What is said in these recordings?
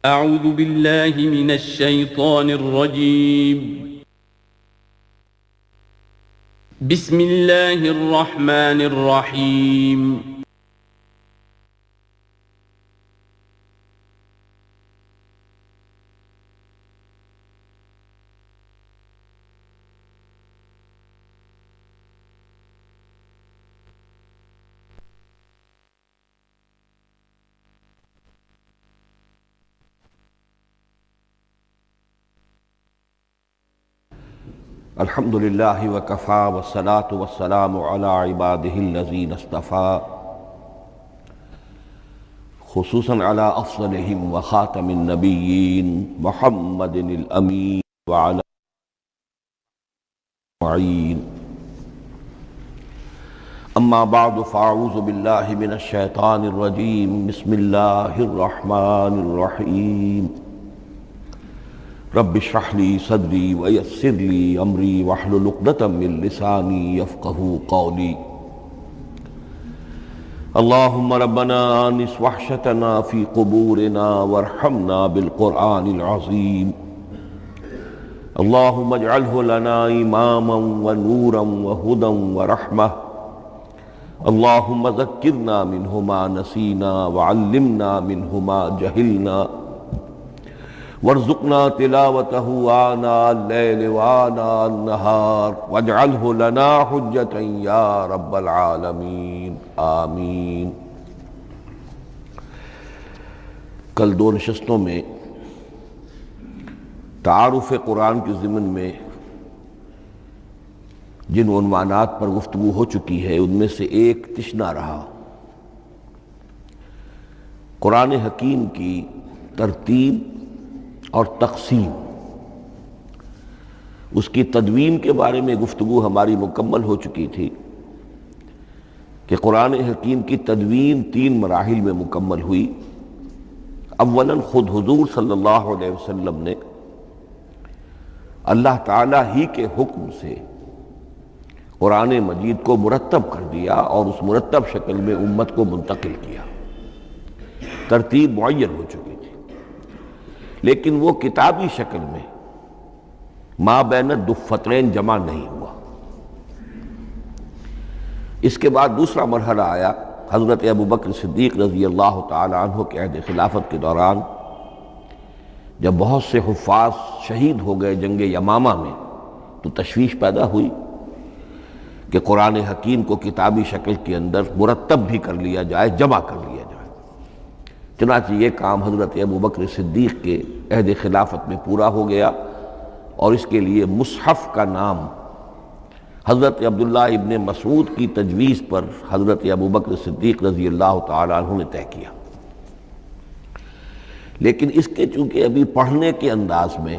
أعوذ بالله من الشيطان الرجيم. بسم الله الرحمن الرحيم. الحمد للہ وکفا والصلاة والسلام علی عبادہ الذین اصطفیٰ خصوصاً علی افضلہم وخاتم النبیین محمد الامین وعلی معین. اما بعد فاعوذ باللہ من الشیطان الرجیم. بسم اللہ الرحمن الرحیم. رب اشرح لي صدري ويسر لي امري واحلل عقدة من لساني يفقهوا قولي. اللهم ربنا آنس وحشتنا في قبورنا وارحمنا بالقرآن العظيم. اللهم اجعله لنا إماما ونورا وهدى ورحمة. اللهم ذكرنا منه ما نسينا وعلمنا منه ما جهلنا وارزقنا تلاوته آناء الليل وآناء النهار واجعله لنا حجة يا رب العالمین آمین. کل دو نشستوں میں تعارف قرآن کے ضمن میں جن عنوانات پر گفتگو ہو چکی ہے ان میں سے ایک تشنا رہا قرآن حکیم کی ترتیب اور تقسیم. اس کی تدوین کے بارے میں گفتگو ہماری مکمل ہو چکی تھی کہ قرآن حکیم کی تدوین 3 مراحل میں مکمل ہوئی. اولاً خود حضور صلی اللہ علیہ وسلم نے اللہ تعالیٰ ہی کے حکم سے قرآن مجید کو مرتب کر دیا اور اس مرتب شکل میں امت کو منتقل کیا. ترتیب معین ہو چکی تھی لیکن وہ کتابی شکل میں ما بین الدفترین جمع نہیں ہوا. اس کے بعد دوسرا مرحلہ آیا حضرت ابوبکر صدیق رضی اللہ تعالی عنہ کے عہد خلافت کے دوران، جب بہت سے حفاظ شہید ہو گئے جنگ یمامہ میں تو تشویش پیدا ہوئی کہ قرآن حکیم کو کتابی شکل کے اندر مرتب بھی کر لیا جائے، جمع کر لیا جائے. چنانچہ یہ کام حضرت ابوبکر صدیق کے عہد خلافت میں پورا ہو گیا اور اس کے لیے مصحف کا نام حضرت عبداللہ ابن مسعود کی تجویز پر حضرت ابوبکر صدیق رضی اللہ تعالیٰ عنہ نے طے کیا. لیکن اس کے چونکہ ابھی پڑھنے کے انداز میں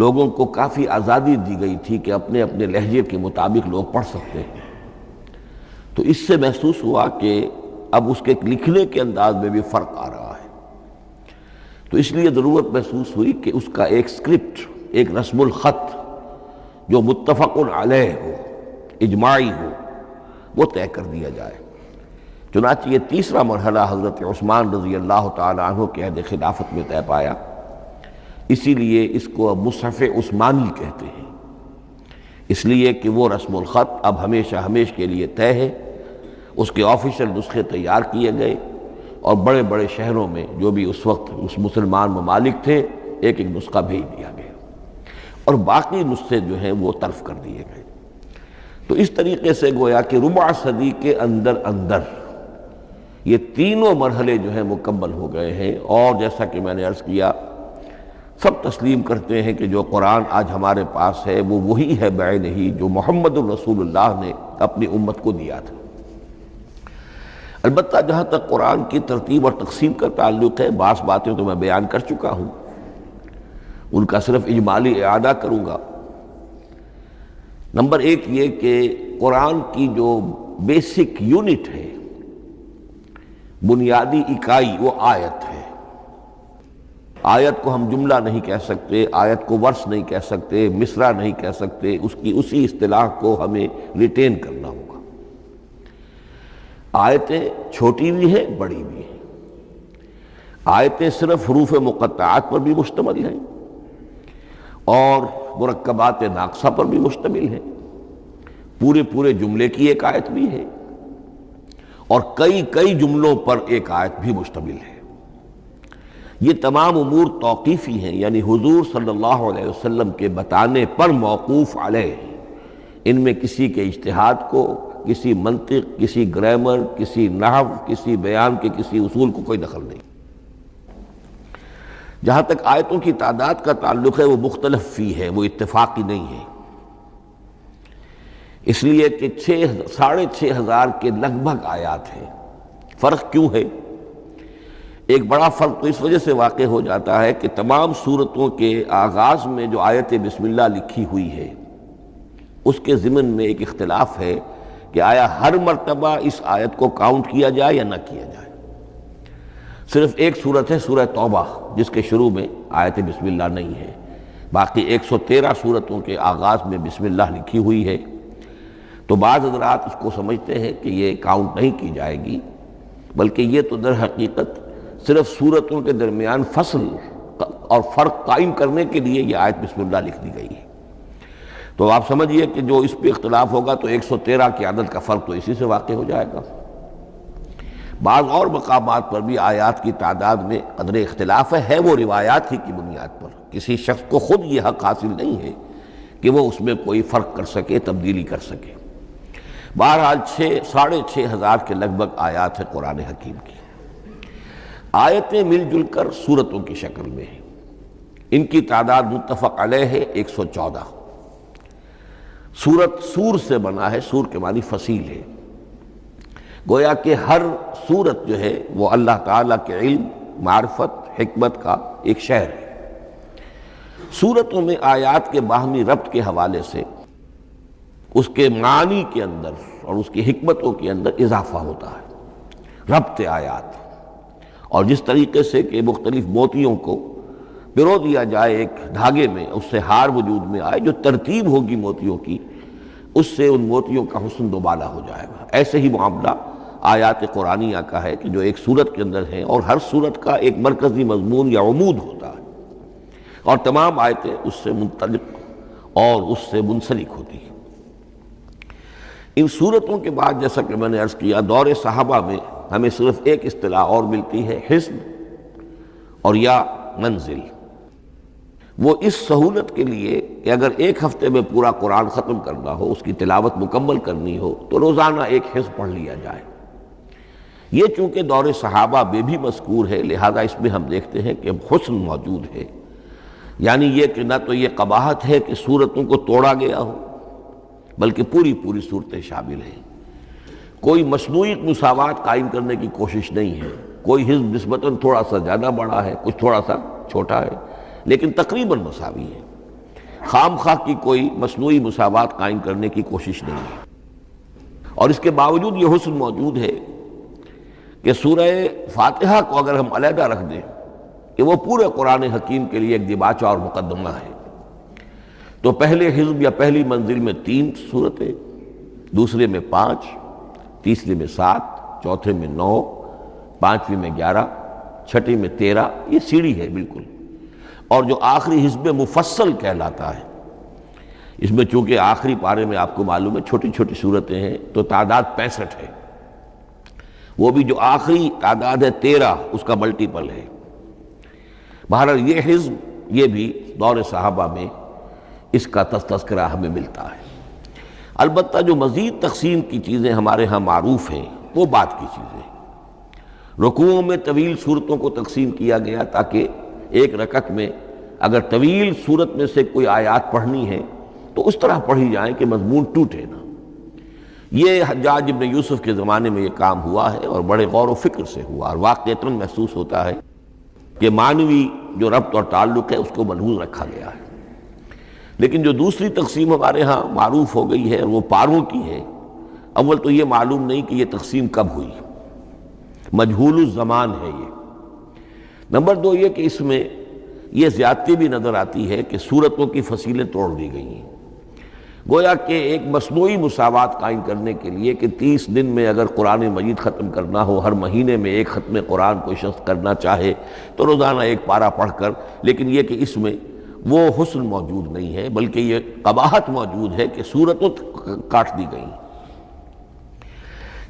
لوگوں کو کافی آزادی دی گئی تھی کہ اپنے اپنے لہجے کے مطابق لوگ پڑھ سکتے ہیں، تو اس سے محسوس ہوا کہ اب اس کے لکھنے کے انداز میں بھی فرق آ رہا ہے. تو اس لیے ضرورت محسوس ہوئی کہ اس کا ایک اسکرپٹ، ایک رسم الخط جو متفق علیہ ہو، اجماعی ہو، وہ طے کر دیا جائے. چنانچہ یہ تیسرا مرحلہ حضرت عثمان رضی اللہ تعالی عنہ کے عہد خلافت میں طے پایا. اسی لیے اس کو اب مصحف عثمانی کہتے ہیں، اس لیے کہ وہ رسم الخط اب ہمیشہ ہمیشہ کے لیے طے ہے. اس کے آفیشل نسخے تیار کیے گئے اور بڑے بڑے شہروں میں جو بھی اس وقت اس مسلمان ممالک تھے ایک ایک نسخہ بھیج دیا گیا اور باقی نسخے جو ہیں وہ طرف کر دیے گئے. تو اس طریقے سے گویا کہ ربع صدی کے اندر یہ تینوں مرحلے جو ہیں مکمل ہو گئے ہیں. اور جیسا کہ میں نے عرض کیا، سب تسلیم کرتے ہیں کہ جو قرآن آج ہمارے پاس ہے وہ وہی ہے بعینہ جو محمد الرسول اللہ نے اپنی امت کو دیا تھا. البتہ جہاں تک قرآن کی ترتیب اور تقسیم کا تعلق ہے، بعض باتیں تو میں بیان کر چکا ہوں، ان کا صرف اجمالی اعادہ کروں گا. نمبر 1 یہ کہ قرآن کی جو بیسک یونٹ ہے، بنیادی اکائی، وہ آیت ہے. آیت کو ہم جملہ نہیں کہہ سکتے، آیت کو ورس نہیں کہہ سکتے، مصرع نہیں کہہ سکتے، اس کی اسی اصطلاح کو ہمیں ریٹین کرنا ہوگا. آیتیں چھوٹی بھی ہیں، بڑی بھی ہیں. آیتیں صرف حروف مقطعات پر بھی مشتمل ہیں اور مرکبات ناقصہ پر بھی مشتمل ہیں، پورے جملے کی ایک آیت بھی ہے اور کئی جملوں پر ایک آیت بھی مشتمل ہے۔ یہ تمام امور توقیفی ہیں، یعنی حضور صلی اللہ علیہ وسلم کے بتانے پر موقوف علیہ ہیں۔ ان میں کسی کے اجتہاد کو، کسی منطق، کسی گرامر، کسی نحو، کسی بیان کے کسی اصول کو کوئی دخل نہیں۔ جہاں تک آیتوں کی تعداد کا تعلق ہے وہ مختلف فی ہے، وہ اتفاقی نہیں ہے، اس لیے کہ 6,500 کے لگ بھگ آیات ہیں۔ فرق کیوں ہے؟ ایک بڑا فرق تو اس وجہ سے واقع ہو جاتا ہے کہ تمام سورتوں کے آغاز میں جو آیت بسم اللہ لکھی ہوئی ہے اس کے ضمن میں ایک اختلاف ہے کہ آیا ہر مرتبہ اس آیت کو کاؤنٹ کیا جائے یا نہ کیا جائے۔ صرف ایک سورت ہے سورہ توبہ جس کے شروع میں آیت بسم اللہ نہیں ہے، باقی 113 سورتوں کے آغاز میں بسم اللہ لکھی ہوئی ہے۔ تو بعض حضرات اس کو سمجھتے ہیں کہ یہ کاؤنٹ نہیں کی جائے گی، بلکہ یہ تو در حقیقت صرف سورتوں کے درمیان فصل اور فرق قائم کرنے کے لیے یہ آیت بسم اللہ لکھ دی گئی ہے۔ تو آپ سمجھیے کہ جو اس پہ اختلاف ہوگا تو 113 کی عدد کا فرق تو اسی سے واقع ہو جائے گا۔ بعض اور مقامات پر بھی آیات کی تعداد میں قدر اختلاف ہے وہ روایات ہی کی بنیاد پر، کسی شخص کو خود یہ حق حاصل نہیں ہے کہ وہ اس میں کوئی فرق کر سکے، تبدیلی کر سکے۔ بہرحال 6,500 کے لگ بھگ آیات ہیں قرآن حکیم کی۔ آیتیں مل جل کر سورتوں کی شکل میں ہیں، ان کی تعداد متفق علیہ ہے 114۔ سورت سور سے بنا ہے، سور کے معنی فصیل ہے، گویا کہ ہر سورت جو ہے وہ اللہ تعالیٰ کے علم، معرفت، حکمت کا ایک شہر ہے۔ سورتوں میں آیات کے باہمی ربط کے حوالے سے اس کے معنی کے اندر اور اس کی حکمتوں کے اندر اضافہ ہوتا ہے، ربط آیات۔ اور جس طریقے سے کہ مختلف موتیوں کو پرو دیا جائے ایک دھاگے میں، اس سے ہار وجود میں آئے، جو ترتیب ہوگی موتیوں کی اس سے ان موتیوں کا حسن دوبالا ہو جائے گا۔ ایسے ہی معاملہ آیات قرآنیہ کا ہے کہ جو ایک سورت کے اندر ہیں اور ہر سورت کا ایک مرکزی مضمون یا عمود ہوتا ہے اور تمام آیتیں اس سے منطلق اور اس سے منسلک ہوتی ہیں۔ ان سورتوں کے بعد جیسا کہ میں نے عرض کیا، دور صحابہ میں ہمیں صرف ایک اصطلاح اور ملتی ہے، حزب اور یا منزل۔ وہ اس سہولت کے لیے کہ اگر ایک ہفتے میں پورا قرآن ختم کرنا ہو، اس کی تلاوت مکمل کرنی ہو تو روزانہ ایک حزب پڑھ لیا جائے۔ یہ چونکہ دور صحابہ میں بھی مذکور ہے، لہذا اس میں ہم دیکھتے ہیں کہ حسن موجود ہے، یعنی یہ کہ نہ تو یہ قباحت ہے کہ سورتوں کو توڑا گیا ہو، بلکہ پوری صورتیں شامل ہیں۔ کوئی مصنوعی مساوات قائم کرنے کی کوشش نہیں ہے، کوئی حزب نسبتاً تھوڑا سا زیادہ بڑا ہے، کچھ تھوڑا سا چھوٹا ہے، لیکن تقریباً مساوی ہے۔ خام خواہ کی کوئی مصنوعی مساوات قائم کرنے کی کوشش نہیں ہے۔ اور اس کے باوجود یہ حسن موجود ہے کہ سورہ فاتحہ کو اگر ہم علیحدہ رکھ دیں کہ وہ پورے قرآن حکیم کے لیے ایک دباچہ اور مقدمہ ہے، تو پہلے حزب یا پہلی منزل میں 3 سورتیں، دوسرے میں 5، تیسرے میں 7، چوتھے میں 9، پانچویں میں 11، چھٹی میں 13، یہ سیڑھی ہے بالکل۔ اور جو آخری حزب مفصل کہلاتا ہے، اس میں چونکہ آخری پارے میں آپ کو معلوم ہے چھوٹی چھوٹی سورتیں ہیں تو تعداد 65 ہے، وہ بھی جو آخری تعداد ہے 13 اس کا ملٹیپل ہے۔ بہرحال یہ حزب یہ بھی دور صحابہ میں اس کا تذکرہ ہمیں ملتا ہے۔ البتہ جو مزید تقسیم کی چیزیں ہمارے ہاں معروف ہیں وہ بات کی چیزیں ہیں۔ رکوعوں میں طویل صورتوں کو تقسیم کیا گیا تاکہ ایک رکعت میں اگر طویل صورت میں سے کوئی آیات پڑھنی ہے تو اس طرح پڑھی جائیں کہ مضمون ٹوٹے نہ۔ یہ حجاج ابن یوسف کے زمانے میں یہ کام ہوا ہے اور بڑے غور و فکر سے ہوا، اور واقعتاً محسوس ہوتا ہے کہ معنوی جو ربط اور تعلق ہے اس کو ملحوظ رکھا گیا ہے۔ لیکن جو دوسری تقسیم ہمارے ہاں معروف ہو گئی ہے وہ پاروں کی ہے، اول تو یہ معلوم نہیں کہ یہ تقسیم کب ہوئی، مجہول الزمان ہے یہ۔ نمبر 2 یہ کہ اس میں یہ زیادتی بھی نظر آتی ہے کہ سورتوں کی فصیلیں توڑ دی گئی ہیں۔ گویا کہ ایک مصنوعی مساوات قائم کرنے کے لیے کہ 30 دن میں اگر قرآن مجید ختم کرنا ہو، ہر مہینے میں ایک ختم قرآن کوئی شخص کرنا چاہے تو روزانہ ایک پارہ پڑھ کر، لیکن یہ کہ اس میں وہ حسن موجود نہیں ہے، بلکہ یہ قباحت موجود ہے کہ صورتوں کاٹ دی گئی۔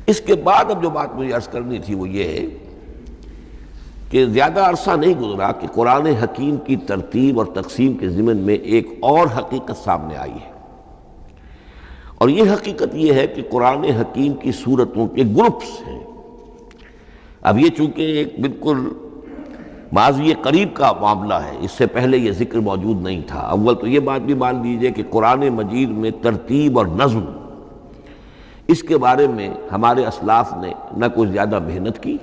اس کے بعد اب جو بات مجھے عرض کرنی تھی وہ یہ ہے کہ زیادہ عرصہ نہیں گزرا کہ قرآن حکیم کی ترتیب اور تقسیم کے ضمن میں ایک اور حقیقت سامنے آئی ہے، اور یہ حقیقت یہ ہے کہ قرآن حکیم کی سورتوں کے گروپس ہیں۔ اب یہ چونکہ ایک بالکل ماضی قریب کا معاملہ ہے، اس سے پہلے یہ ذکر موجود نہیں تھا۔ اول تو یہ بات بھی مان لیجئے کہ قرآن مجید میں ترتیب اور نظم، اس کے بارے میں ہمارے اسلاف نے نہ کوئی زیادہ محنت کی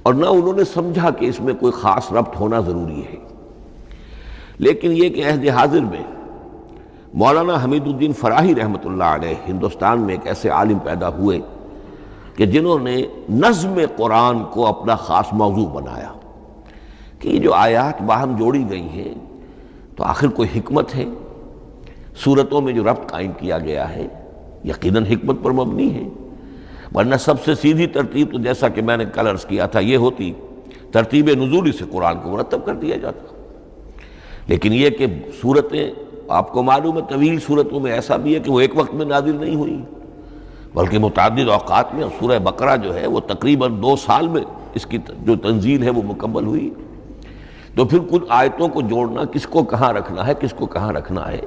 اور نہ انہوں نے سمجھا کہ اس میں کوئی خاص ربط ہونا ضروری ہے۔ لیکن یہ کہ عہد حاضر میں مولانا حمید الدین فراہی رحمۃ اللہ علیہ ہندوستان میں ایک ایسے عالم پیدا ہوئے کہ جنہوں نے نظم قرآن کو اپنا خاص موضوع بنایا کہ یہ جو آیات باہم جوڑی گئی ہیں تو آخر کوئی حکمت ہے، سورتوں میں جو ربط قائم کیا گیا ہے یقیناً حکمت پر مبنی ہے، ورنہ سب سے سیدھی ترتیب تو جیسا کہ میں نے کل عرض کیا تھا یہ ہوتی ترتیب نزولی سے قرآن کو مرتب کر دیا جاتا۔ لیکن یہ کہ سورتیں آپ کو معلوم ہے طویل سورتوں میں ایسا بھی ہے کہ وہ ایک وقت میں نازل نہیں ہوئی بلکہ متعدد اوقات میں، اور سورہ بقرہ جو ہے وہ تقریباً 2 سال میں اس کی جو تنزیل ہے وہ مکمل ہوئی۔ تو پھر کچھ آیتوں کو جوڑنا، کس کو کہاں رکھنا ہے، کس کو کہاں رکھنا ہے،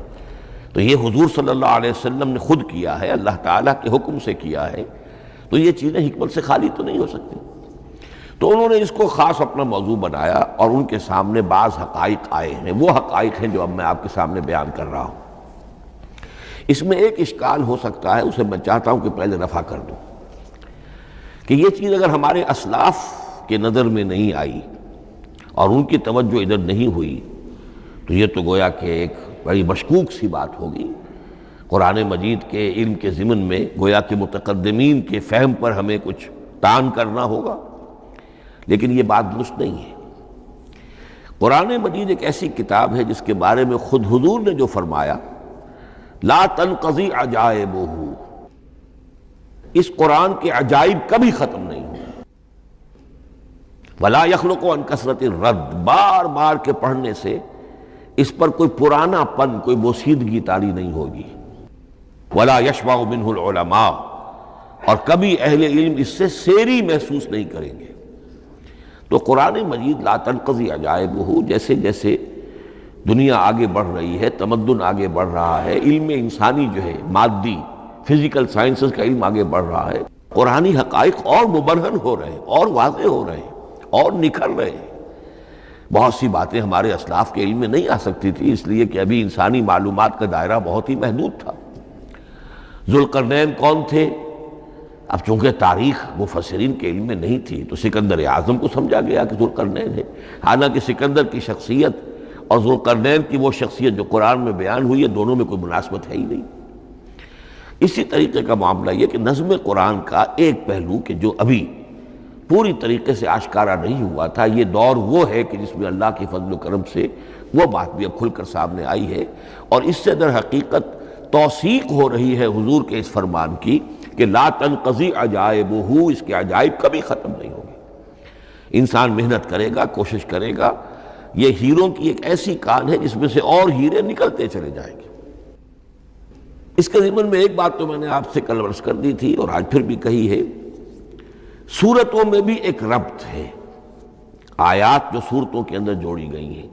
تو یہ حضور صلی اللہ علیہ وسلم نے خود کیا ہے، اللہ تعالیٰ کے حکم سے کیا ہے، تو یہ چیزیں حکمت سے خالی تو نہیں ہو سکتی۔ تو انہوں نے اس کو خاص اپنا موضوع بنایا اور ان کے سامنے بعض حقائق آئے ہیں، وہ حقائق ہیں جو اب میں آپ کے سامنے بیان کر رہا ہوں۔ اس میں ایک اشکال ہو سکتا ہے، اسے میں چاہتا ہوں کہ پہلے رفع کر دوں کہ یہ چیز اگر ہمارے اسلاف کے نظر میں نہیں آئی اور ان کی توجہ ادھر نہیں ہوئی تو یہ تو گویا کہ ایک بڑی مشکوک سی بات ہوگی۔ قرآن مجید کے علم کے ضمن میں گویا کہ متقدمین کے فہم پر ہمیں کچھ تان کرنا ہوگا، لیکن یہ بات درست نہیں ہے۔ قرآن مجید ایک ایسی کتاب ہے جس کے بارے میں خود حضور نے جو فرمایا لا تنقضی عجائبہ، اس قرآن کے عجائب کبھی ختم نہیں ہوں، ولا یخلق عن کثرت الرد، بار بار کے پڑھنے سے اس پر کوئی پرانا پن، کوئی بوسیدگی طاری نہیں ہوگی، ولا یشبع منہ العلماء، اور کبھی اہل علم اس سے سیری محسوس نہیں کریں گے۔ تو قرآن مجید لا تنقضی عجائبہ، جیسے جیسے دنیا آگے بڑھ رہی ہے، تمدن آگے بڑھ رہا ہے، علم انسانی جو ہے مادی فزیکل سائنسز کا علم آگے بڑھ رہا ہے، قرآنی حقائق اور مبرہن ہو رہے ہیں، اور واضح ہو رہے ہیں، اور نکھر رہے ہیں۔ بہت سی باتیں ہمارے اسلاف کے علم میں نہیں آ سکتی تھی، اس لیے کہ ابھی انسانی معلومات کا دائرہ بہت ہی محدود تھا۔ ذوالقرنین کون تھے؟ اب چونکہ تاریخ مفسرین کے علم میں نہیں تھی تو سکندر اعظم کو سمجھا گیا کہ ذوالقرنین ہے، حالانکہ سکندر کی شخصیت اور ذوالقرنین کی وہ شخصیت جو قرآن میں بیان ہوئی ہے دونوں میں کوئی مناسبت ہے ہی نہیں۔ اسی طریقے کا معاملہ یہ کہ نظم قرآن کا ایک پہلو کہ جو ابھی پوری طریقے سے آشکارا نہیں ہوا تھا، یہ دور وہ ہے کہ جس میں اللہ کی فضل و کرم سے وہ بات بھی اب کھل کر سامنے آئی ہے، اور اس سے در حقیقت توثیق ہو رہی ہے حضور کے اس فرمان کی کہ لا تنقضی عجائبہ، اس کے عجائب کبھی ختم نہیں ہوں گے۔ انسان محنت کرے گا، کوشش کرے گا، یہ ہیروں کی ایک ایسی کان ہے جس میں سے اور ہیرے نکلتے چلے جائیں گے۔ اس کے ضمن میں ایک بات تو میں نے آپ سے کل عرض کر دی تھی اور آج پھر بھی کہی ہے، سورتوں میں بھی ایک ربط ہے، آیات جو سورتوں کے اندر جوڑی گئی ہیں،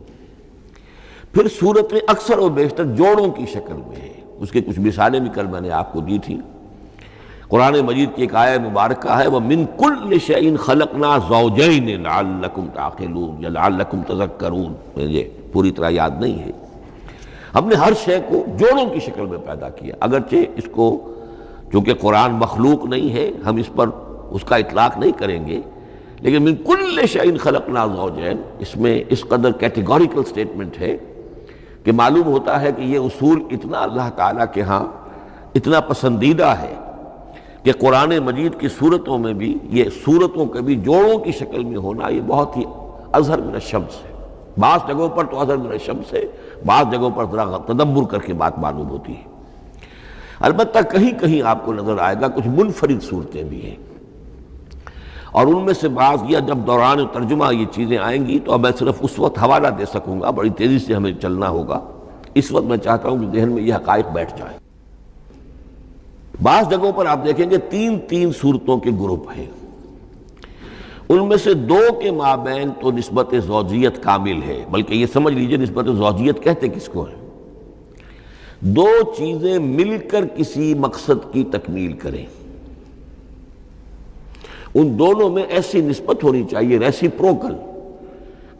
پھر سورتیں اکثر و بیشتر جوڑوں کی شکل میں ہیں۔ اس کے کچھ مثالیں بھی کل میں نے آپ کو دی تھی۔ قرآن مجید کی ایک آیہ مبارکہ ہے وَمِن كُلِّ شَيْءٍ خَلَقْنَا زَوْجَيْنِ لَعَلَّكُمْ تَعْقِلُونَ یا لَعَلَّكُمْ تَذَكَّرُونَ، مجھے پوری طرح یاد نہیں ہے۔ ہم نے ہر شے کو جوڑوں کی شکل میں پیدا کیا، اگرچہ اس کو چونکہ قرآن مخلوق نہیں ہے ہم اس پر اس کا اطلاق نہیں کریں گے، لیکن من کل شیء خلقنا زوجین، اس میں اس قدر کیٹیگوریکل سٹیٹمنٹ ہے کہ معلوم ہوتا ہے کہ یہ اصول اتنا اللہ تعالیٰ کے ہاں اتنا پسندیدہ ہے کہ قرآن مجید کی صورتوں میں بھی یہ صورتوں کے بھی جوڑوں کی شکل میں ہونا یہ بہت ہی اظہر من الشمس ہے۔ بعض جگہوں پر تو اظہر من الشمس ہے، بعض جگہوں پر ذرا تدبر کر کے بات معلوم ہوتی ہے۔ البتہ کہیں کہیں آپ کو نظر آئے گا کچھ منفرد صورتیں بھی ہیں، اور ان میں سے بعض یا جب دوران ترجمہ یہ چیزیں آئیں گی تو اب میں صرف اس وقت حوالہ دے سکوں گا، بڑی تیزی سے ہمیں چلنا ہوگا، اس وقت میں چاہتا ہوں کہ ذہن میں یہ حقائق بیٹھ جائیں۔ بعض جگہوں پر آپ دیکھیں گے تین تین صورتوں کے گروپ ہیں، ان میں سے دو کے مابین تو نسبت زوجیت کامل ہے، بلکہ یہ سمجھ لیجئے نسبت زوجیت کہتے کس کو ہے؟ دو چیزیں مل کر کسی مقصد کی تکمیل کریں، ان دونوں میں ایسی نسبت ہونی چاہیے ریسیپروکل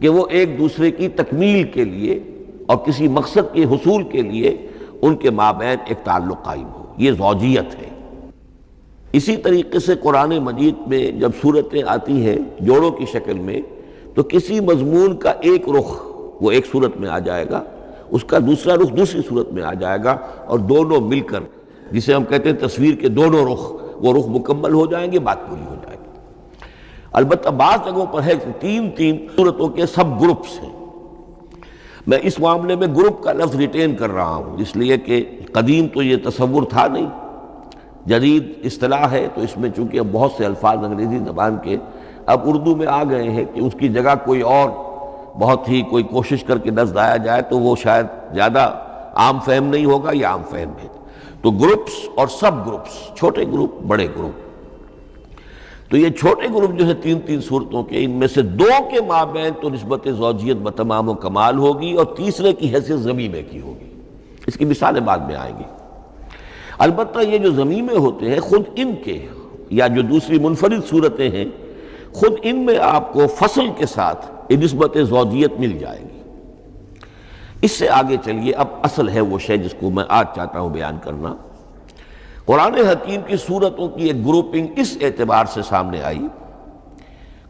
کہ وہ ایک دوسرے کی تکمیل کے لیے اور کسی مقصد کے حصول کے لیے ان کے مابین ایک تعلق قائم ہو، یہ زوجیت ہے۔ اسی طریقے سے قرآن مجید میں جب صورتیں آتی ہیں جوڑوں کی شکل میں تو کسی مضمون کا ایک رخ وہ ایک صورت میں آ جائے گا، اس کا دوسرا رخ دوسری صورت میں آ جائے گا، اور دونوں مل کر جسے ہم کہتے ہیں تصویر کے دونوں رخ، وہ رخ مکمل ہو جائیں گے، بات پوری ہو جائے گی۔ البتہ بعض جگہوں پر ہے تین تین صورتوں کے سب گروپس ہیں۔ میں اس معاملے میں گروپ کا لفظ ریٹین کر رہا ہوں اس لیے کہ قدیم تو یہ تصور تھا نہیں، جدید اصطلاح ہے، تو اس میں چونکہ اب بہت سے الفاظ انگریزی زبان کے اب اردو میں آ گئے ہیں کہ اس کی جگہ کوئی اور بہت ہی کوئی کوشش کر کے لفظ آیا جائے تو وہ شاید زیادہ عام فہم نہیں ہوگا یا عام فہم ہے۔ تو گروپس اور سب گروپس، چھوٹے گروپ بڑے گروپ، تو یہ چھوٹے گروپ جو ہے تین تین صورتوں کے، ان میں سے دو کے مابین تو نسبت زوجیت بتمام و کمال ہوگی اور تیسرے کی حیثیت ضمیمے کی ہوگی۔ اس کی مثالیں بعد میں آئیں گی۔ البتہ یہ جو ضمیمے ہوتے ہیں خود ان کے یا جو دوسری منفرد صورتیں ہیں خود ان میں آپ کو فصل کے ساتھ نسبت زوجیت مل جائے گی۔ اس سے آگے چلیے، اب اصل ہے وہ شے جس کو میں آج چاہتا ہوں بیان کرنا۔ قرآن حکیم کی صورتوں کی ایک گروپنگ اس اعتبار سے سامنے آئی،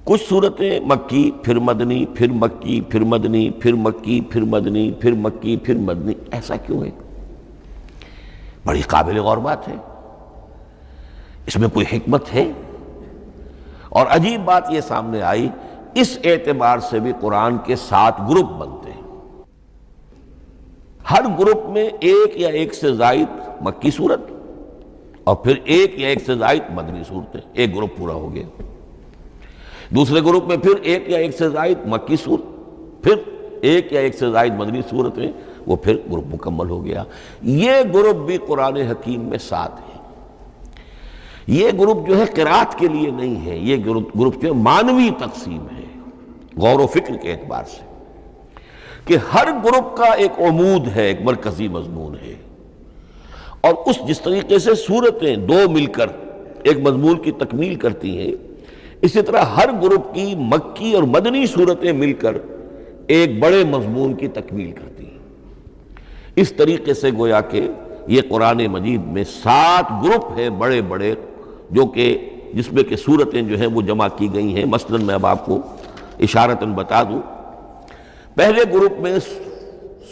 کچھ صورتیں مکی پھر مدنی پھر مکی پھر مدنی پھر مکی پھر مدنی پھر مکی پھر مدنی، ایسا کیوں ہے؟ بڑی قابل غور بات ہے، اس میں کوئی حکمت ہے؟ اور عجیب بات یہ سامنے آئی، اس اعتبار سے بھی قرآن کے 7 گروپ بنتے ہیں، ہر گروپ میں ایک یا ایک سے زائد مکی صورت اور پھر ایک یا ایک سے زائد مدنی صورتیں، ایک گروپ پورا ہو گیا۔ دوسرے گروپ میں پھر ایک یا ایک سے زائد مکی صورت، پھر ایک یا ایک سے زائد مدنی صورتیں، وہ پھر گروپ مکمل ہو گیا۔ یہ گروپ بھی قرآن حکیم میں 7 ہے۔ یہ گروپ جو ہے قرات کے لیے نہیں ہے، یہ گروپ جو ہے معنوی تقسیم ہے، غور و فکر کے اعتبار سے، کہ ہر گروپ کا ایک عمود ہے، ایک مرکزی مضمون ہے، اور جس طریقے سے صورتیں دو مل کر ایک مضمون کی تکمیل کرتی ہیں، اسی طرح ہر گروپ کی مکی اور مدنی صورتیں مل کر ایک بڑے مضمون کی تکمیل کرتی ہیں۔ اس طریقے سے گویا کہ یہ قرآن مجید میں 7 گروپ ہیں بڑے بڑے، جو کہ جس میں کہ صورتیں جو ہیں وہ جمع کی گئی ہیں۔ مثلا میں اب آپ کو اشارتاً بتا دوں، پہلے گروپ میں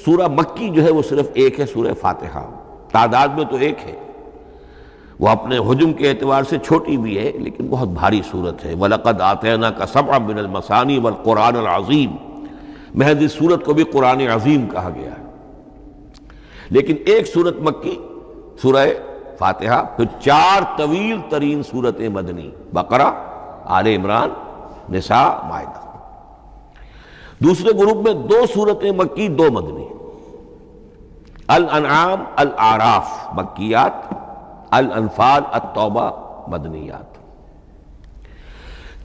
سورہ مکی جو ہے وہ صرف ایک ہے، سورہ فاتحہ، تعداد میں تو ایک ہے، وہ اپنے حجم کے اعتبار سے چھوٹی بھی ہے لیکن بہت بھاری صورت ہے۔ وَلَقَدْ آتَيْنَاكَ سَبْعًا مِنَ الْمَثَانِي وَالْقُرْآنَ الْعَظِيمِ، محض اس صورت کو بھی قرآن عظیم کہا گیا ہے۔ لیکن ایک صورت مکی سورہ فاتحہ، پھر 4 طویل ترین صورتیں مدنی، بقرہ، آل عمران، نساء، مائدہ۔ دوسرے گروپ میں 2 صورتیں مکی، 2 مدنی، الانعام، الاعراف مکیات، الانفال، التوبہ مدنیات۔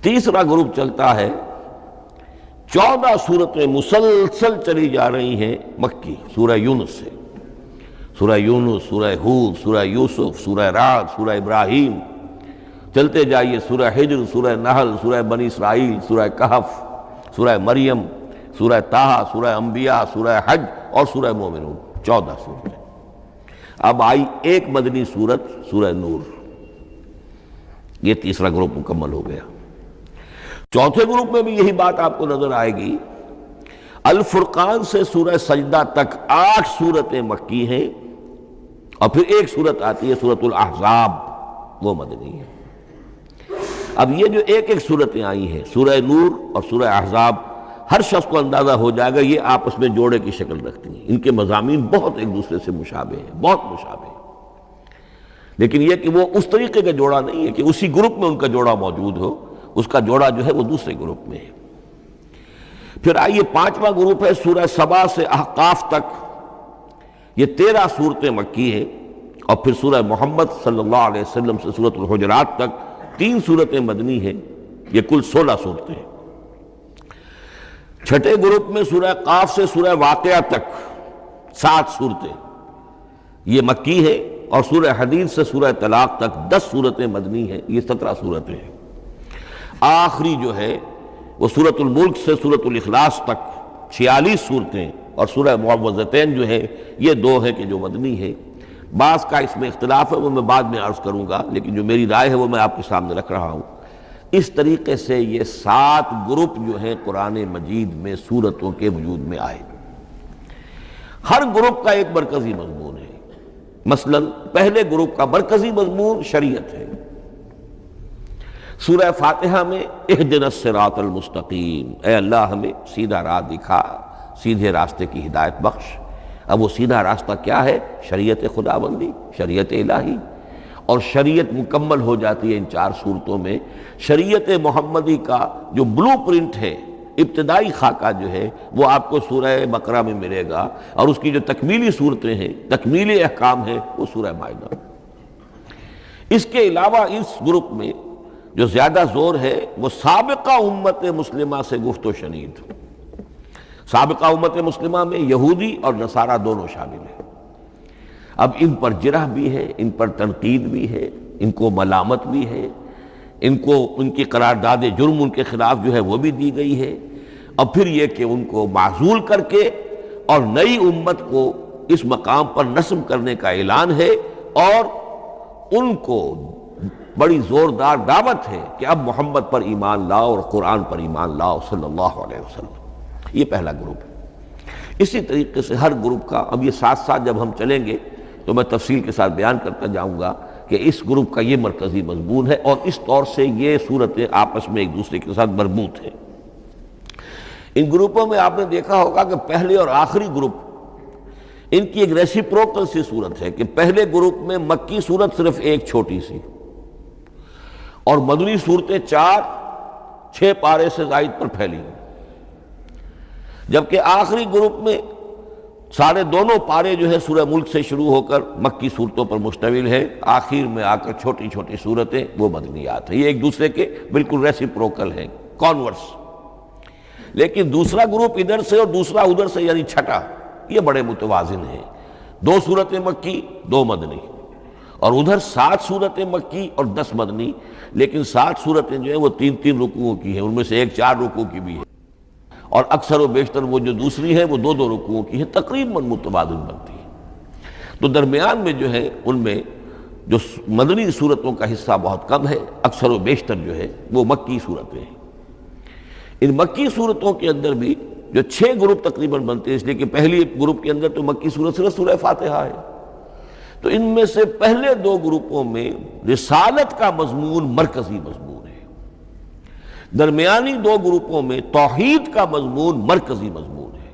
تیسرا گروپ چلتا ہے، 14 صورتیں مسلسل چلی جا رہی ہیں مکی، سورہ یونس سے، سورہ یونس، سورہ ہود، سورہ یوسف، سورہ رعد، سورہ ابراہیم، چلتے جائیے، سورہ حجر، سورہ نحل، سورہ بنی اسرائیل، سورہ کہف، سورہ مریم، سورہ طٰہٰ، سورہ انبیاء، سورہ حج اور سورہ مومنون، 14 صورتیں۔ اب آئی ایک مدنی صورت، سورہ نور، یہ تیسرا گروپ مکمل ہو گیا۔ چوتھے گروپ میں بھی یہی بات آپ کو نظر آئے گی، الفرقان سے سورہ سجدہ تک 8 صورتیں مکی ہیں، اور پھر ایک صورت آتی ہے سورۃ الاحزاب، وہ مدنی ہے۔ اب یہ جو ایک ایک صورتیں آئی ہیں، سورہ نور اور سورہ احزاب، ہر شخص کو اندازہ ہو جائے گا یہ آپس میں جوڑے کی شکل رکھتی ہیں، ان کے مضامین بہت ایک دوسرے سے مشابہ ہیں، بہت مشابہ ہیں۔ لیکن یہ کہ وہ اس طریقے کا جوڑا نہیں ہے کہ اسی گروپ میں ان کا جوڑا موجود ہو، اس کا جوڑا جو ہے وہ دوسرے گروپ میں ہے۔ پھر آئیے پانچواں گروپ ہے سورہ سبا سے احقاف تک، یہ 13 صورتیں مکی ہیں، اور پھر سورہ محمد صلی اللہ علیہ وسلم سے سورۃ الحجرات تک 3 صورتیں مدنی ہیں، یہ کل 16 صورتیں ہیں۔ چھٹے گروپ میں سورہ قاف سے سورہ واقعہ تک 7 صورتیں یہ مکی ہے، اور سورہ حدید سے سورہ طلاق تک 10 صورتیں مدنی ہیں، یہ 17 صورتیں ہیں۔ آخری جو ہے وہ سورۃ الملک سے سورۃ الاخلاص تک 46 صورتیں، اور سورہ معوذتین جو ہے یہ 2 ہیں کہ جو مدنی ہے۔ بعض کا اس میں اختلاف ہے، وہ میں بعد میں عرض کروں گا، لیکن جو میری رائے ہے وہ میں آپ کے سامنے رکھ رہا ہوں۔ اس طریقے سے یہ 7 گروپ جو ہیں قرآن مجید میں سورتوں کے وجود میں آئے۔ ہر گروپ کا ایک مرکزی مضمون ہے۔ مثلا پہلے گروپ کا مرکزی مضمون شریعت ہے۔ سورہ فاتحہ میں اہدنا الصراط المستقیم، اے اللہ ہمیں سیدھا راہ دکھا، سیدھے راستے کی ہدایت بخش۔ اب وہ سیدھا راستہ کیا ہے؟ شریعت خداوندی، شریعت الہی، اور شریعت مکمل ہو جاتی ہے ان 4 صورتوں میں۔ شریعت محمدی کا جو بلو پرنٹ ہے، ابتدائی خاکہ جو ہے وہ آپ کو سورہ بقرہ میں ملے گا، اور اس کی جو تکمیلی صورتیں ہیں، تکمیلی احکام ہیں، وہ سورہ مائدہ۔ اس کے علاوہ اس گروپ میں جو زیادہ زور ہے وہ سابقہ امت مسلمہ سے گفت و شنید۔ سابقہ امت مسلمہ میں یہودی اور نصارہ دونوں شامل ہیں۔ اب ان پر جرح بھی ہے، ان پر تنقید بھی ہے، ان کو ملامت بھی ہے، ان کو ان کی قرارداد جرم ان کے خلاف جو ہے وہ بھی دی گئی ہے، اور پھر یہ کہ ان کو معزول کر کے اور نئی امت کو اس مقام پر نصب کرنے کا اعلان ہے، اور ان کو بڑی زوردار دعوت ہے کہ اب محمد پر ایمان لاؤ اور قرآن پر ایمان لاؤ صلی اللہ علیہ وسلم۔ یہ پہلا گروپ ہے۔ اسی طریقے سے ہر گروپ کا، اب یہ ساتھ ساتھ جب ہم چلیں گے تو میں تفصیل کے ساتھ بیان کرتا جاؤں گا کہ اس گروپ کا یہ مرکزی مضمون ہے، اور اس طور سے یہ صورتیں آپس میں ایک دوسرے کے ساتھ مربوط ہیں۔ ان گروپوں میں آپ نے دیکھا ہوگا کہ پہلے اور آخری گروپ ان کی ایک ریسیپروکل سی صورت ہے کہ پہلے گروپ میں مکی صورت صرف ایک چھوٹی سی، اور مدنی صورتیں 4-6 پارے سے زائد پر پھیلی ہیں، جبکہ آخری گروپ میں سارے دونوں پارے جو ہے سورہ ملک سے شروع ہو کر مکی صورتوں پر مشتمل ہے، آخر میں آ کر چھوٹی چھوٹی صورتیں وہ مدنیات ہیں۔ یہ ایک دوسرے کے بالکل ریسیپروکل ہیں، کانورس۔ لیکن دوسرا گروپ ادھر سے اور دوسرا ادھر سے، یعنی چھٹا، یہ بڑے متوازن ہیں۔ 2 صورتیں مکی، 2 مدنی، اور ادھر 7 صورتیں مکی اور 10 مدنی، لیکن 7 صورتیں جو ہیں وہ 3 رکوعوں کی ہیں، ان میں سے ایک 4 رکوع کی بھی ہے، اور اکثر و بیشتر وہ جو دوسری ہے وہ 2 رکوعوں کی ہے، تقریباً متبادل بنتی ہے۔ تو درمیان میں جو ہے ان میں جو مدنی صورتوں کا حصہ بہت کم ہے، اکثر و بیشتر جو ہے وہ مکی صورتیں ہیں۔ ان مکی صورتوں کے اندر بھی جو 6 گروپ تقریباً بنتے ہیں، اس لیے کہ پہلی گروپ کے اندر تو مکی صورت صرف سورہ فاتحہ ہے، تو ان میں سے پہلے 2 گروپوں میں رسالت کا مضمون مرکزی مضمون ہے، درمیانی 2 گروپوں میں توحید کا مضمون مرکزی مضمون ہے،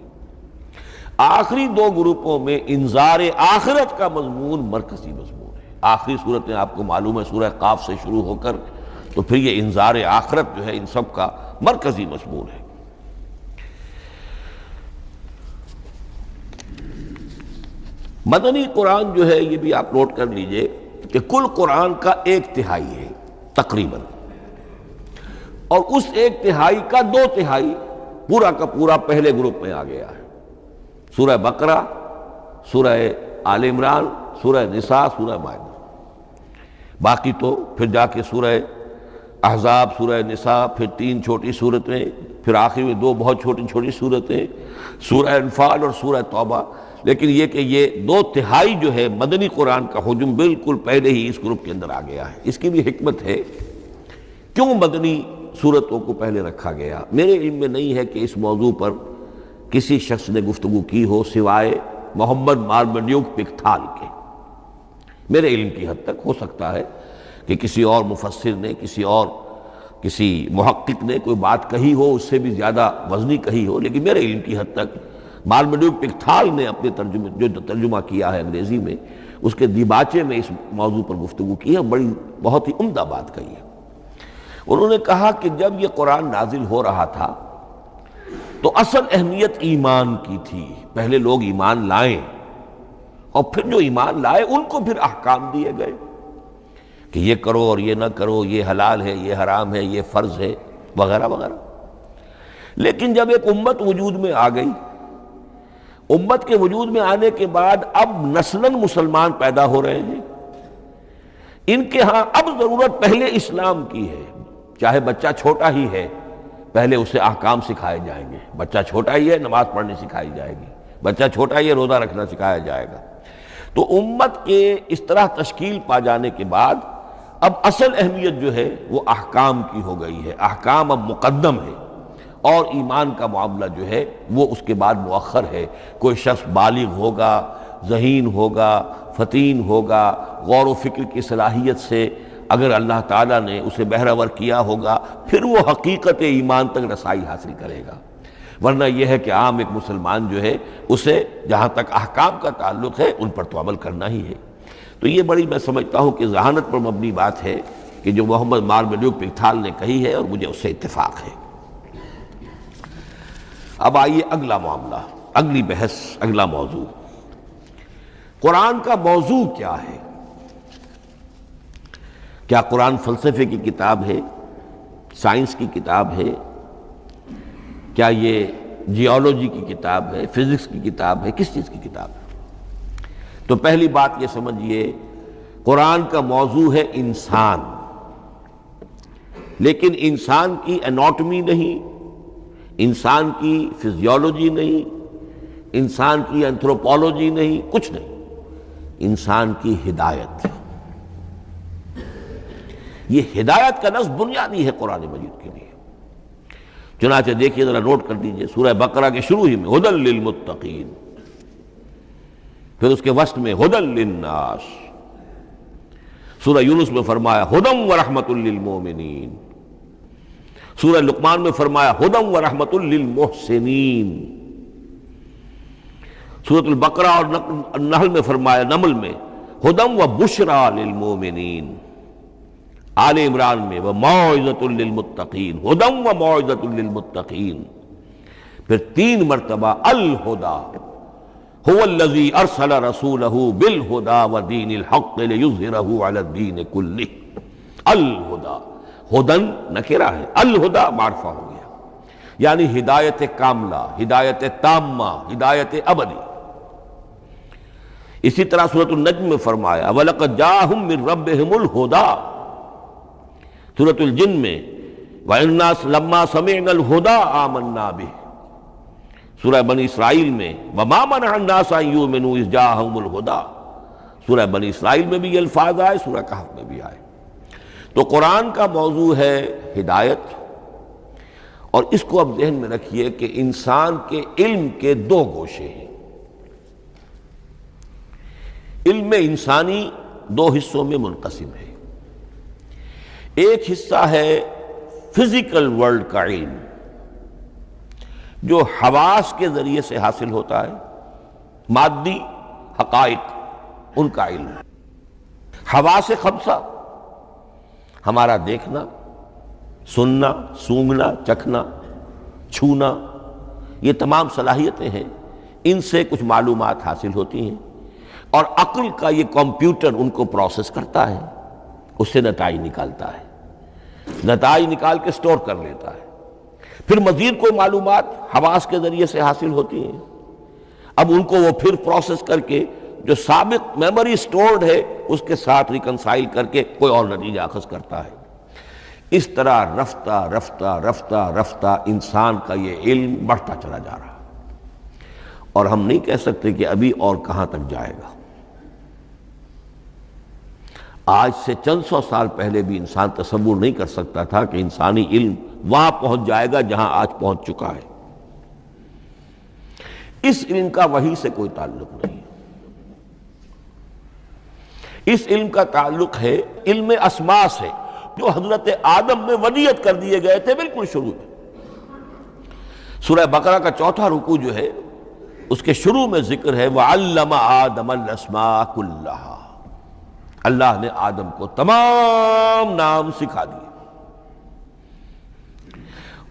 آخری 2 گروپوں میں انذار آخرت کا مضمون مرکزی مضمون ہے۔ آخری صورتیں آپ کو معلوم ہے سورہ قاف سے شروع ہو کر تو پھر یہ انذار آخرت جو ہے ان سب کا مرکزی مضمون ہے۔ مدنی قرآن جو ہے یہ بھی آپ نوٹ کر لیجئے کہ کل قرآن کا 1/3 ہے تقریباً، اور اس 1/3 کا 2/3 پورا کا پورا پہلے گروپ میں آ گیا ہے۔ سورہ بقرہ، سورہ آل عمران، سورہ نساء، سورہ مائدہ۔ باقی تو پھر جا کے سورہ احزاب، سورہ نساء، پھر 3 چھوٹی صورتیں، پھر آخر میں 2 بہت چھوٹی چھوٹی صورتیں، سورہ انفال اور سورہ توبہ۔ لیکن یہ کہ یہ 2/3 جو ہے مدنی قرآن کا حجم بالکل پہلے ہی اس گروپ کے اندر آ گیا ہے۔ اس کی بھی حکمت ہے، کیوں مدنی صورتوں کو پہلے رکھا گیا؟ میرے علم میں نہیں ہے کہ اس موضوع پر کسی شخص نے گفتگو کی ہو سوائے محمد مارمڈیوک پکتھال کے۔ میرے علم کی حد تک ہو سکتا ہے کہ کسی اور مفسر نے، کسی محقق نے کوئی بات کہی ہو، اس سے بھی زیادہ وزنی کہی ہو، لیکن میرے علم کی حد تک مارمڈیوک پکتھال نے اپنے جو ترجمہ کیا ہے انگریزی میں، اس کے دیباچے میں اس موضوع پر گفتگو کی ہے، بڑی بہت ہی عمدہ بات کہی ہے۔ انہوں نے کہا کہ جب یہ قرآن نازل ہو رہا تھا تو اصل اہمیت ایمان کی تھی، پہلے لوگ ایمان لائیں اور پھر جو ایمان لائے ان کو پھر احکام دیے گئے کہ یہ کرو اور یہ نہ کرو، یہ حلال ہے، یہ حرام ہے، یہ فرض ہے، وغیرہ وغیرہ۔ لیکن جب ایک امت وجود میں آ گئی، امت کے وجود میں آنے کے بعد اب نسلاً مسلمان پیدا ہو رہے ہیں، ان کے ہاں اب ضرورت پہلے اسلام کی ہے، چاہے بچہ چھوٹا ہی ہے پہلے اسے احکام سکھائے جائیں گے، بچہ چھوٹا ہی ہے نماز پڑھنی سکھائی جائے گی، بچہ چھوٹا ہی ہے روزہ رکھنا سکھایا جائے گا۔ تو امت کے اس طرح تشکیل پا جانے کے بعد اب اصل اہمیت جو ہے وہ احکام کی ہو گئی ہے، احکام اب مقدم ہے اور ایمان کا معاملہ جو ہے وہ اس کے بعد مؤخر ہے۔ کوئی شخص بالغ ہوگا، ذہین ہوگا، فطین ہوگا، غور و فکر کی صلاحیت سے اگر اللہ تعالیٰ نے اسے بہرور کیا ہوگا پھر وہ حقیقت ایمان تک رسائی حاصل کرے گا، ورنہ یہ ہے کہ عام ایک مسلمان جو ہے اسے جہاں تک احکام کا تعلق ہے ان پر تو عمل کرنا ہی ہے۔ تو یہ بڑی میں سمجھتا ہوں کہ ذہانت پر مبنی بات ہے کہ جو محمد مارملیوک پکتھال نے کہی ہے اور مجھے اس سے اتفاق ہے۔ اب آئیے اگلا معاملہ، اگلی بحث، اگلا موضوع، قرآن کا موضوع کیا ہے؟ کیا قرآن فلسفے کی کتاب ہے، سائنس کی کتاب ہے، کیا یہ جیولوجی کی کتاب ہے، فزکس کی کتاب ہے، کس چیز کی کتاب ہے؟ تو پہلی بات یہ سمجھیے، قرآن کا موضوع ہے انسان، لیکن انسان کی اناٹمی نہیں، انسان کی فزیولوجی نہیں، انسان کی اینتھروپولوجی نہیں، کچھ نہیں، انسان کی ہدایت۔ یہ ہدایت کا لفظ بنیادی ہے قرآن مجید کے لیے۔ چنانچہ دیکھیے ذرا نوٹ کر دیجئے، سورہ بقرہ کے شروع ہی میں ھدی للمتقین، پھر اس کے وسط میں ھدی للناس، سورہ یونس میں فرمایا ھدی ورحمۃ للمؤمنین، سورہ لقمان میں فرمایا ھدی ورحمۃ للمحسنین، سورۃ البقرہ اور النحل میں فرمایا، نمل میں ھدی وبشریٰ للمؤمنین، آل عمران میں وموعظۃ للمتقین، ھدی وموعظۃ للمتقین، پھر 3 مرتبہ الہدی هو الذی ارسل رسولہ بالہدی ودین الحق لیظہرہ علی الدین کلہ۔ الہدی، ہدن نکرہ ہے، الہدی معرفہ ہو گیا، یعنی ہدایت کاملہ، ہدایت تامہ، ہدایت ابدی۔ اسی طرح سورۃ النجم میں فرمایا وَلَقَدْ جَاءَهُم مِّن رَّبِّهِمُ الْهُدَىٰ، سورۃ الجن میں وَإِنَّا لَمَّا سَمِعْنَا الْهُدَىٰ آمَنَّا بِهِ، سورہ بنی اسرائیل میں وَمَا مَنَعَ النَّاسَ أَن يُؤْمِنُوا إِذْ جَاءَهُمُ الْهُدَىٰ، سورہ بنی اسرائیل میں بھی یہ الفاظ آئے، سورہ کہف میں بھی آئے۔ تو قرآن کا موضوع ہے ہدایت، اور اس کو اب ذہن میں رکھیے کہ انسان کے علم کے 2 گوشے ہیں۔ علم انسانی 2 حصوں میں منقسم ہے، ایک حصہ ہے فزیکل ورلڈ کا علم جو حواس کے ذریعے سے حاصل ہوتا ہے، مادی حقائق ان کا علم۔ حواس 5 ہمارا دیکھنا، سننا، سونگھنا، چکھنا، چھونا، یہ تمام صلاحیتیں ہیں، ان سے کچھ معلومات حاصل ہوتی ہیں، اور عقل کا یہ کمپیوٹر ان کو پروسیس کرتا ہے، اس سے نتائج نکالتا ہے، نتائج نکال کے سٹور کر لیتا ہے۔ پھر مزید کوئی معلومات حواس کے ذریعے سے حاصل ہوتی ہیں، اب ان کو وہ پھر پروسیس کر کے جو سابق میموری سٹورڈ ہے اس کے ساتھ ریکنسائل کر کے کوئی اور نتیجہ اخذ کرتا ہے۔ اس طرح رفتہ رفتہ رفتہ رفتہ انسان کا یہ علم بڑھتا چلا جا رہا، اور ہم نہیں کہہ سکتے کہ ابھی اور کہاں تک جائے گا۔ آج سے چند 100 سال پہلے بھی انسان تصور نہیں کر سکتا تھا کہ انسانی علم وہاں پہنچ جائے گا جہاں آج پہنچ چکا ہے۔ اس علم کا وحی سے کوئی تعلق نہیں، اس علم کا تعلق ہے علم اسماء سے، جو حضرت آدم میں ودیعت کر دیے گئے تھے بالکل شروع میں۔ سورہ بقرہ کا 4تھا رکوع جو ہے اس کے شروع میں ذکر ہے وَعَلَّمَ آدَمَ الْأَسْمَاءَ كُلَّهَا، اللہ نے آدم کو تمام نام سکھا دیے۔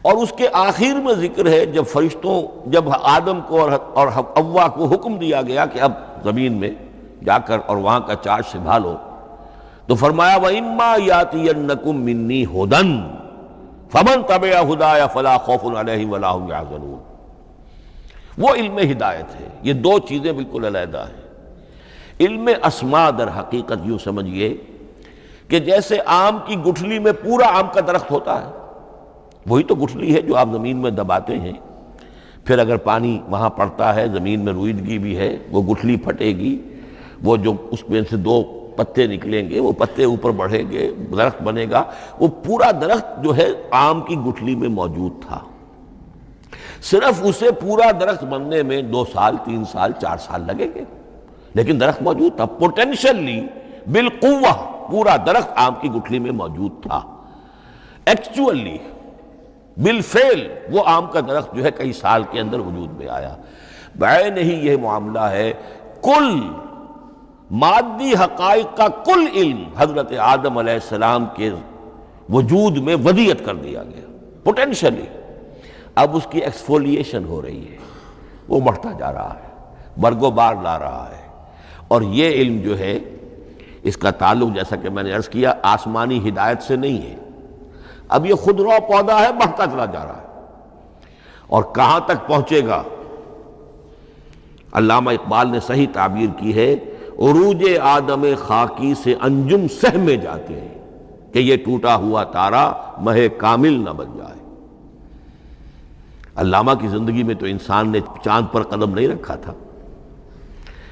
اور اس کے آخر میں ذکر ہے جب آدم کو اور حوا کو حکم دیا گیا کہ اب زمین میں جا کر اور وہاں کا چارج سنبھالو، تو فرمایا وَإِمَّا يَأْتِيَنَّكُم مِّنِّي هُدًى فَمَن تَبِعَ هُدَايَ فَلَا خَوْفٌ عَلَيْهِمْ وَلَا هُمْ يَحْزَنُونَ۔ وہ علم ہدایت ہے، یہ دو چیزیں بالکل علیحدہ ہیں۔ علم اسماء در حقیقت یوں سمجھیے کہ جیسے آم کی گٹھلی میں پورا آم کا درخت ہوتا ہے، وہی تو گٹھلی ہے جو آپ زمین میں دباتے ہیں، پھر اگر پانی وہاں پڑتا ہے، زمین میں روئیدگی بھی ہے، وہ گٹھلی پھٹے گی، وہ جو اس میں سے دو پتے نکلیں گے، وہ پتے اوپر بڑھیں گے، درخت بنے گا۔ وہ پورا درخت جو ہے آم کی گٹھلی میں موجود تھا، صرف اسے پورا درخت بننے میں 2 سال 3 سال 4 سال لگیں گے، لیکن درخت موجود تھا، پوٹینشلی بالقوہ پورا درخت آم کی گٹھلی میں موجود تھا۔ ایکچولی بالفعل وہ آم کا درخت جو ہے کئی سال کے اندر وجود میں آیا۔ بعین ہی یہ معاملہ ہے، کل مادی حقائق کا کل علم حضرت آدم علیہ السلام کے وجود میں ودیعت کر دیا گیا پوٹینشلی۔ اب اس کی ایکسفولیشن ہو رہی ہے، وہ بڑھتا جا رہا ہے، برگ و بار لا رہا ہے۔ اور یہ علم جو ہے اس کا تعلق جیسا کہ میں نے عرض کیا آسمانی ہدایت سے نہیں ہے، اب یہ خود رو پودا ہے، بڑھتا چلا جا رہا ہے۔ اور کہاں تک پہنچے گا؟ علامہ اقبال نے صحیح تعبیر کی ہے، عروج آدم خاکی سے انجم سہمے جاتے ہیں کہ یہ ٹوٹا ہوا تارا مہ کامل نہ بن جائے۔ علامہ کی زندگی میں تو انسان نے چاند پر قدم نہیں رکھا تھا،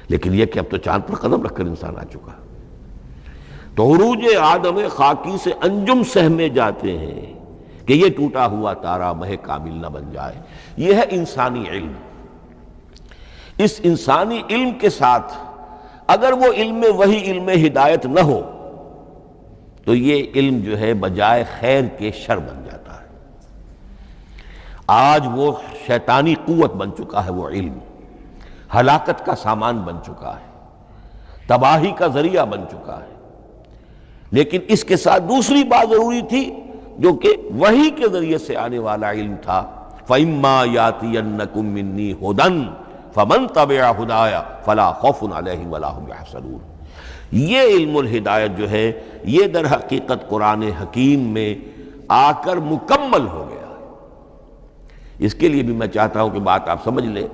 لیکن یہ کہ اب تو چاند پر قدم رکھ کر انسان آ چکا۔ تو عروج آدم خاکی سے انجم سہمے جاتے ہیں کہ یہ ٹوٹا ہوا تارا مہ کامل نہ بن جائے۔ یہ ہے انسانی علم۔ اس انسانی علم کے ساتھ اگر وہ علم وہی علم ہدایت نہ ہو تو یہ علم جو ہے بجائے خیر کے شر بن جاتا ہے۔ آج وہ شیطانی قوت بن چکا ہے، وہ علم ہلاکت کا سامان بن چکا ہے، تباہی کا ذریعہ بن چکا ہے۔ لیکن اس کے ساتھ دوسری بات ضروری تھی جو کہ وحی کے ذریعے سے آنے والا علم تھا، فَإِمَّا يَأْتِيَنَّكُم مِّنِّي هُدًى فَمَن تَبِعَ هُدَايَ فَلَا خَوْفٌ عَلَيْهِمْ وَلَا هُمْ يَحْزَنُونَ۔ یہ علم الہدایت جو ہے یہ در حقیقت قرآن حکیم میں آ کر مکمل ہو گیا ہے۔ اس کے لیے بھی میں چاہتا ہوں کہ بات آپ سمجھ لیں،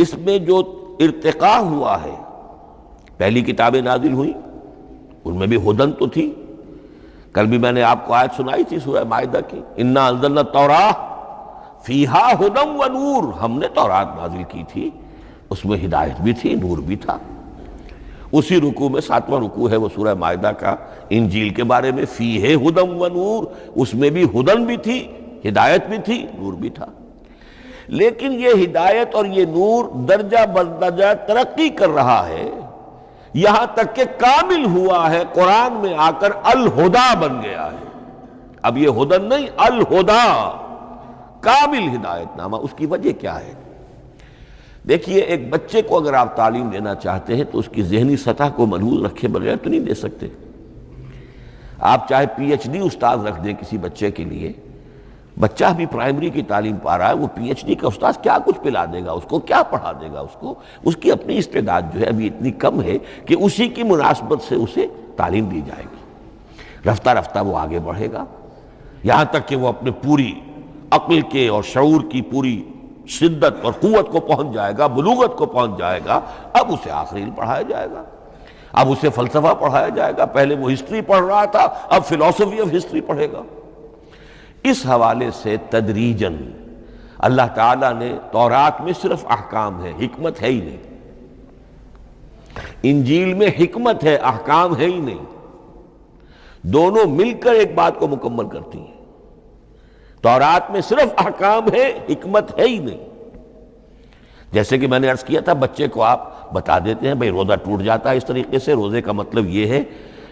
اس میں جو ارتقاء ہوا ہے، پہلی کتابیں نازل ہوئیں ان میں بھی ہدن تو تھی، کل بھی میں نے آپ کو آیت سنائی تھی سورہ مائدہ کی، انا انزلنا التوراۃ فیہا ھدی و نور، ہم نے تورات نازل کی تھی، اس میں ہدایت بھی تھی، نور بھی تھا۔ اسی رکوع میں 7واں رکوع ہے وہ سورہ مائدہ کا، انجیل کے بارے میں، فیہ ھدی و نور، اس میں بھی ہدن بھی تھی، ہدایت بھی تھی، نور بھی تھا۔ لیکن یہ ہدایت اور یہ نور درجہ بدرجہ ترقی کر رہا ہے، یہاں تک کہ کامل ہوا ہے، قرآن میں آ کر الہدا بن گیا ہے۔ اب یہ ہدن نہیں، الہدا، کامل ہدایت نامہ۔ اس کی وجہ کیا ہے؟ دیکھیے، ایک بچے کو اگر آپ تعلیم دینا چاہتے ہیں تو اس کی ذہنی سطح کو ملحوظ رکھے بغیر تو نہیں دے سکتے۔ آپ چاہے پی ایچ ڈی استاد رکھ دیں کسی بچے کے لیے، بچہ بھی پرائمری کی تعلیم پا رہا ہے، وہ پی ایچ ڈی کا استاد کیا کچھ پلا دے گا اس کو، کیا پڑھا دے گا اس کو؟ اس کی اپنی استعداد جو ہے ابھی اتنی کم ہے کہ اسی کی مناسبت سے اسے تعلیم دی جائے گی، رفتہ رفتہ وہ آگے بڑھے گا، یہاں تک کہ وہ اپنے پوری عقل کے اور شعور کی پوری شدت اور قوت کو پہنچ جائے گا، بلوغت کو پہنچ جائے گا۔ اب اسے آخری علم پڑھایا جائے گا، اب اسے فلسفہ پڑھایا جائے گا، پہلے وہ ہسٹری پڑھ رہا تھا، اب فلسفی آف ہسٹری پڑھے گا۔ اس حوالے سے تدریجاً اللہ تعالیٰ نے تورات میں صرف احکام ہے، حکمت ہے ہی نہیں، انجیل میں حکمت ہے، احکام ہے ہی نہیں، دونوں مل کر ایک بات کو مکمل کرتی ہیں۔ تورات میں صرف احکام ہے، حکمت ہے ہی نہیں۔ جیسے کہ میں نے عرض کیا تھا، بچے کو آپ بتا دیتے ہیں بھئی روزہ ٹوٹ جاتا ہے اس طریقے سے، روزے کا مطلب یہ ہے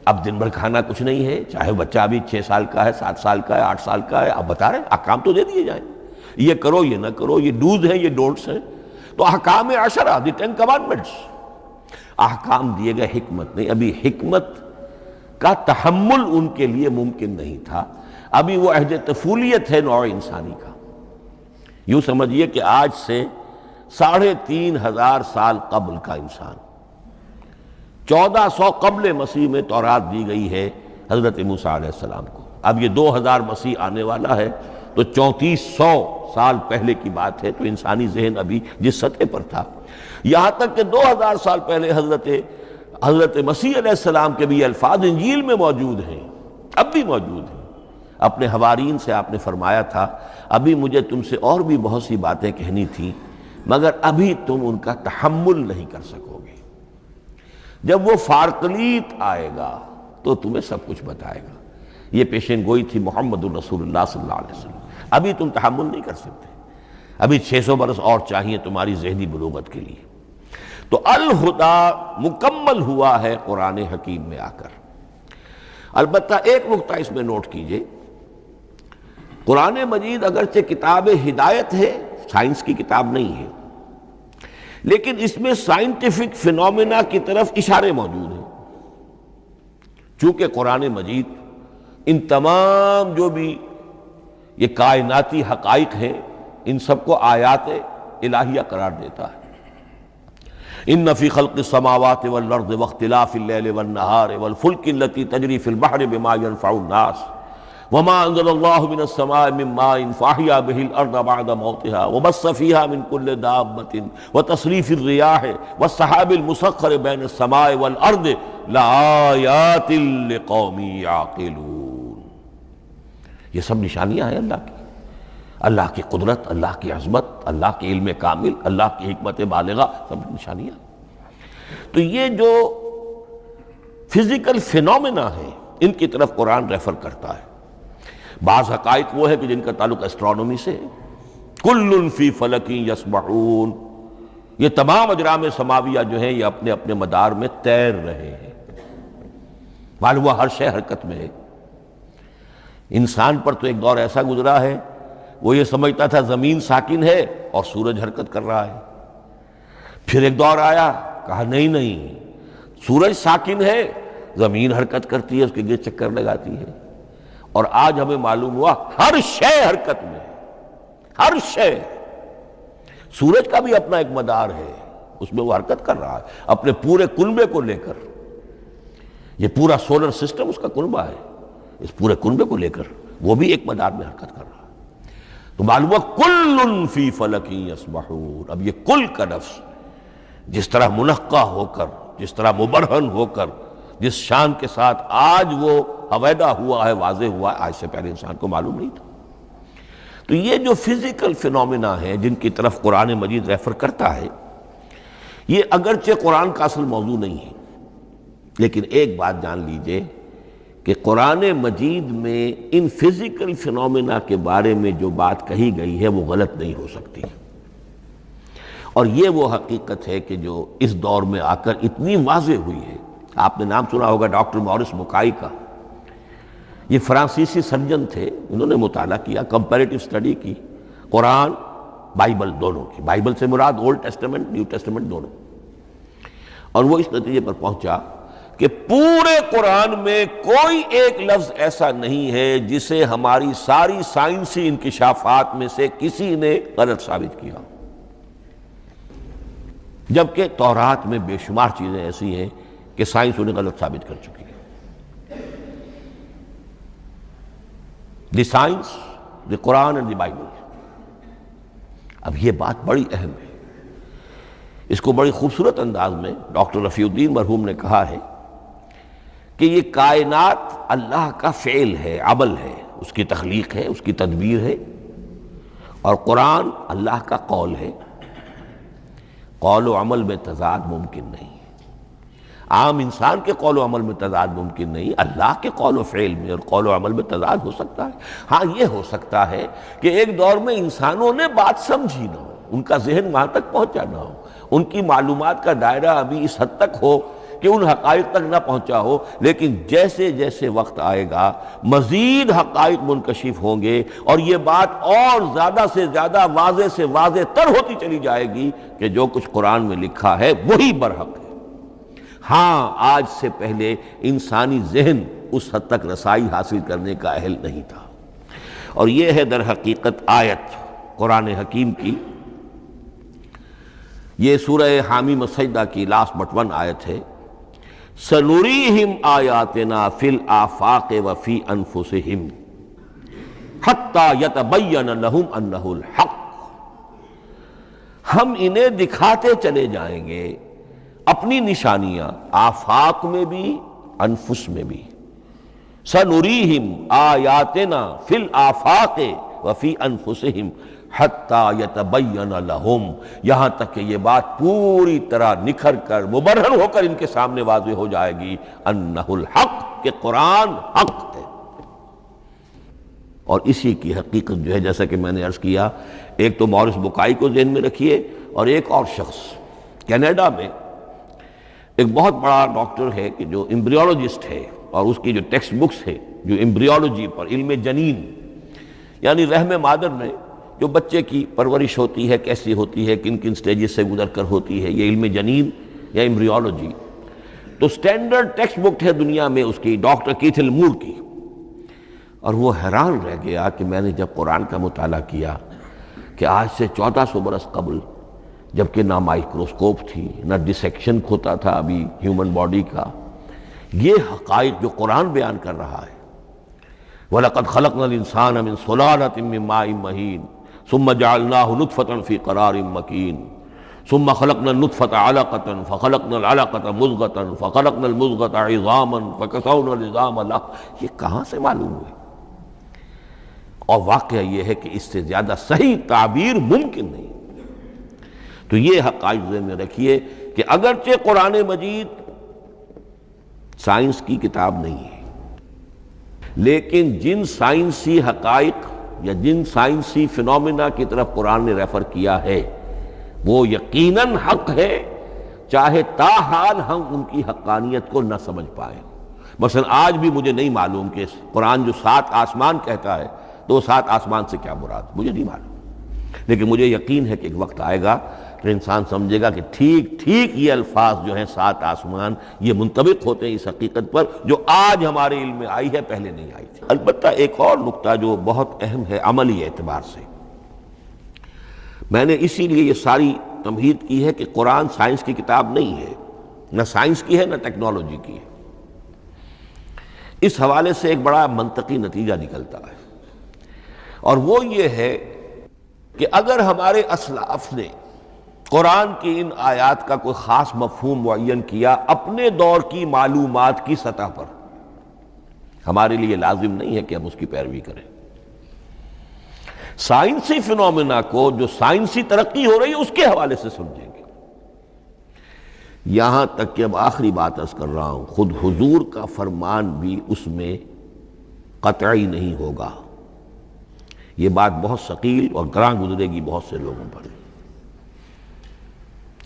اب دن بھر کھانا کچھ نہیں ہے، چاہے بچہ ابھی 6 سال کا ہے، 7 سال کا ہے، 8 سال کا ہے، آپ بتا رہے ہیں، احکام تو دے دیے جائیں، یہ کرو یہ نہ کرو، یہ ڈوز ہیں یہ ڈونٹس ہیں۔ تو احکام عشرہ، دی 10 commandments، احکام دیے گئے، حکمت نہیں۔ ابھی حکمت کا تحمل ان کے لیے ممکن نہیں تھا، ابھی وہ عہد طفولیت ہے نوع انسانی کا۔ یوں سمجھیے کہ آج سے 3500 سال قبل کا انسان، 1400 قبل مسیح میں تورات دی گئی ہے حضرت موسیٰ علیہ السلام کو۔ اب یہ 2000 مسیح آنے والا ہے تو 3400 سال پہلے کی بات ہے، تو انسانی ذہن ابھی جس سطح پر تھا، یہاں تک کہ 2000 سال پہلے حضرت مسیح علیہ السلام کے بھی الفاظ انجیل میں موجود ہیں، اب بھی موجود ہیں۔ اپنے حوارین سے آپ نے فرمایا تھا ابھی مجھے تم سے اور بھی بہت سی باتیں کہنی تھیں، مگر ابھی تم ان کا تحمل نہیں کر سکو گے، جب وہ فارقلیت آئے گا تو تمہیں سب کچھ بتائے گا۔ یہ پیشین گوئی تھی محمد الرسول اللہ صلی اللہ علیہ وسلم۔ ابھی تم تحمل نہیں کر سکتے، ابھی 600 برس اور چاہیے تمہاری ذہنی بلوغت کے لیے۔ تو الہدا مکمل ہوا ہے قرآن حکیم میں آ کر۔ البتہ ایک نقطہ اس میں نوٹ کیجئے، قرآن مجید اگرچہ کتاب ہدایت ہے، سائنس کی کتاب نہیں ہے، لیکن اس میں سائنٹیفک فینومینا کی طرف اشارے موجود ہیں۔ چونکہ قرآن مجید ان تمام جو بھی یہ کائناتی حقائق ہیں، ان سب کو آیات الہیہ قرار دیتا ہے۔ ان فی خلق السماوات والارض واختلاف اللیل والنہار والفلک التی تجری فی البحر بما ينفع الناس وما انزل اللہ من السماء من ماء فاحیا بہ الارض بعد موتها وبث فیہا من کل دابۃ وتصریف الریاح والسحاب المسخر بین السماء والارض لآیات لقوم یعقلون۔ یہ سب نشانیاں ہیں اللہ کی، اللہ کی قدرت، اللہ کی عظمت، اللہ کی علم کامل، اللہ کی حکمت بالغہ، سب نشانیاں۔ تو یہ جو فزیکل فینومینا ہیں ان کی طرف قرآن ریفر کرتا ہے۔ بعض حقائق وہ ہے کہ جن کا تعلق ایسٹرونومی سے ہے، کل فی فلک یسبحون، یہ تمام اجرام سماویہ جو ہیں یہ اپنے اپنے مدار میں تیر رہے ہیں، معلوم ہوا ہر شے حرکت میں ہے۔ انسان پر تو ایک دور ایسا گزرا ہے وہ یہ سمجھتا تھا زمین ساکن ہے اور سورج حرکت کر رہا ہے، پھر ایک دور آیا کہا نہیں، سورج ساکن ہے، زمین حرکت کرتی ہے، اس کے گرد چکر لگاتی ہے، اور آج ہمیں معلوم ہوا ہر شے حرکت میں، ہر شے۔ سورج کا بھی اپنا ایک مدار ہے، اس میں وہ حرکت کر رہا ہے اپنے پورے کنبے کو لے کر، یہ پورا سولر سسٹم اس کا کنبہ ہے، اس پورے کنبے کو لے کر وہ بھی ایک مدار میں حرکت کر رہا ہے۔ تو معلوم ہوا کل فی فلک یسبحون۔ اب یہ کل کا لفظ جس طرح منقع ہو کر، جس طرح مبرہن ہو کر، جس شان کے ساتھ آج وہ عویدہ ہوا ہے، واضح ہوا ہے، آج سے پہلے انسان کو معلوم نہیں تھا۔ تو یہ جو فزیکل فینومینا ہے جن کی طرف قرآن مجید ریفر کرتا ہے، یہ اگرچہ قرآن کا اصل موضوع نہیں ہے، لیکن ایک بات جان لیجئے کہ قرآن مجید میں ان فزیکل فینومینا کے بارے میں جو بات کہی گئی ہے وہ غلط نہیں ہو سکتی، اور یہ وہ حقیقت ہے کہ جو اس دور میں آ کر اتنی واضح ہوئی ہے۔ آپ نے نام سنا ہوگا ڈاکٹر مورس بکائی کا، یہ فرانسیسی سرجن تھے، انہوں نے مطالعہ کیا، کمپیریٹیو اسٹڈی کی قرآن بائبل دونوں کی، بائبل سے مراد اولڈ ٹیسٹمنٹ نیو ٹیسٹمنٹ دونوں، اور وہ اس نتیجے پر پہنچا کہ پورے قرآن میں کوئی ایک لفظ ایسا نہیں ہے جسے ہماری ساری سائنسی انکشافات میں سے کسی نے غلط ثابت کیا، جبکہ تورات میں بے شمار چیزیں ایسی ہیں کہ سائنس انہیں غلط ثابت کر چکی ہے۔ The science, the Quran and the Bible. اب یہ بات بڑی اہم ہے، اس کو بڑی خوبصورت انداز میں ڈاکٹر رفیع الدین مرحوم نے کہا ہے کہ یہ کائنات اللہ کا فعل ہے، عمل ہے، اس کی تخلیق ہے، اس کی تدبیر ہے، اور قرآن اللہ کا قول ہے۔ قول و عمل میں تضاد ممکن نہیں، عام انسان کے قول و عمل میں تضاد ممکن نہیں، اللہ کے قول و فعل میں اور قول و عمل میں تضاد ہو سکتا ہے۔ ہاں یہ ہو سکتا ہے کہ ایک دور میں انسانوں نے بات سمجھی نہ ہو، ان کا ذہن وہاں تک پہنچا نہ ہو، ان کی معلومات کا دائرہ ابھی اس حد تک ہو کہ ان حقائق تک نہ پہنچا ہو، لیکن جیسے جیسے وقت آئے گا مزید حقائق منکشف ہوں گے اور یہ بات اور زیادہ سے زیادہ واضح سے واضح تر ہوتی چلی جائے گی کہ جو کچھ قرآن میں لکھا ہے وہی برحق ہے۔ ہاں، آج سے پہلے انسانی ذہن اس حد تک رسائی حاصل کرنے کا اہل نہیں تھا، اور یہ ہے در حقیقت آیت قرآن حکیم کی۔ یہ سورہ حامیم السجدہ کی لاسٹ بٹ ون آیت ہے، سَنُرِيهِمْ آیاتنا فی الآفاق وفی انفسہم حتی یتبین لہم انہ الحق۔ ہم انہیں دکھاتے چلے جائیں گے اپنی نشانیاں، آفاق میں بھی انفس میں بھی۔ سَنُرِيهِمْ آیاتنا فی الآفاق وفی انفسہم حتی یتبین لہم، یہاں تک کہ یہ بات پوری طرح نکھر کر مبرہن ہو کر ان کے سامنے واضح ہو جائے گی انہ الحق، کہ قرآن حق ہے۔ اور اسی کی حقیقت جو ہے، جیسا کہ میں نے عرض کیا، ایک تو مورس بکائی کو ذہن میں رکھیے، اور ایک اور شخص کینیڈا میں ایک بہت بڑا ڈاکٹر ہے کہ جو ایمبریولوجسٹ ہے، اور اس کی جو ٹیکسٹ بکس ہے جو ایمبریولوجی پر، علم جنین یعنی رحم مادر میں جو بچے کی پرورش ہوتی ہے کیسی ہوتی ہے، کن کن سٹیجز سے گزر کر ہوتی ہے، یہ علم جنین یا ایمبریولوجی، تو سٹینڈرڈ ٹیکسٹ بک ہے دنیا میں اس کی، ڈاکٹر کیتھل مور کی۔ اور وہ حیران رہ گیا کہ میں نے جب قرآن کا مطالعہ کیا کہ آج سے 1400 برس قبل، جبکہ نہ مائکروسکوپ تھی، نہ ڈسیکشن ہوتا تھا ابھی ہیومن باڈی کا، یہ حقائق جو قرآن بیان کر رہا ہے، وَلَقَدْ خَلَقْنَا الْإِنسَانَ مِنْ صُلَالَةٍ مِّن مَّاءٍ مَّهِينٍ ثُمَّ جَعَلْنَاهُ نُطْفَةً فِي قَرَارٍ مَّكِينٍ ثُمَّ خَلَقْنَا النُّطْفَةَ عَلَقَةً فَخَلَقْنَا الْعَلَقَةَ مُضْغَةً فَخَلَقْنَا الْمُضْغَةَ عِظَامًا فَكَسَوْنَا الْعِظَامَ لَحْمًا۔ یہ کہاں سے معلوم ہوئے؟ اور واقعہ یہ ہے کہ اس سے زیادہ صحیح تعبیر ممکن نہیں۔ تو یہ حقائق ذہن میں رکھیے کہ اگرچہ قرآن مجید سائنس کی کتاب نہیں ہے، لیکن جن سائنسی حقائق یا جن سائنسی فینومینا کی طرف قرآن نے ریفر کیا ہے وہ یقیناً حق ہے، چاہے تاحال ہم ان کی حقانیت کو نہ سمجھ پائیں۔ مثلا آج بھی مجھے نہیں معلوم کہ قرآن جو 7 آسمان کہتا ہے تو وہ 7 آسمان سے کیا مراد، مجھے نہیں معلوم، لیکن مجھے یقین ہے کہ ایک وقت آئے گا کہ انسان سمجھے گا کہ ٹھیک ٹھیک یہ الفاظ جو ہیں 7 آسمان یہ منطبق ہوتے ہیں اس حقیقت پر جو آج ہمارے علم میں آئی ہے، پہلے نہیں آئی تھی۔ البتہ ایک اور نقطہ جو بہت اہم ہے عملی اعتبار سے، میں نے اسی لیے یہ ساری تمہید کی ہے کہ قرآن سائنس کی کتاب نہیں ہے، نہ سائنس کی ہے نہ ٹیکنالوجی کی ہے۔ اس حوالے سے ایک بڑا منطقی نتیجہ نکلتا ہے، اور وہ یہ ہے کہ اگر ہمارے اسلاف نے قرآن کی ان آیات کا کوئی خاص مفہوم معین کیا اپنے دور کی معلومات کی سطح پر، ہمارے لیے لازم نہیں ہے کہ ہم اس کی پیروی کریں۔ سائنسی فینومینا کو جو سائنسی ترقی ہو رہی ہے اس کے حوالے سے سمجھیں گے۔ یہاں تک کہ اب آخری بات عرض کر رہا ہوں، خود حضور کا فرمان بھی اس میں قطعی نہیں ہوگا۔ یہ بات بہت ثقیل اور گراں گزرے گی بہت سے لوگوں پر۔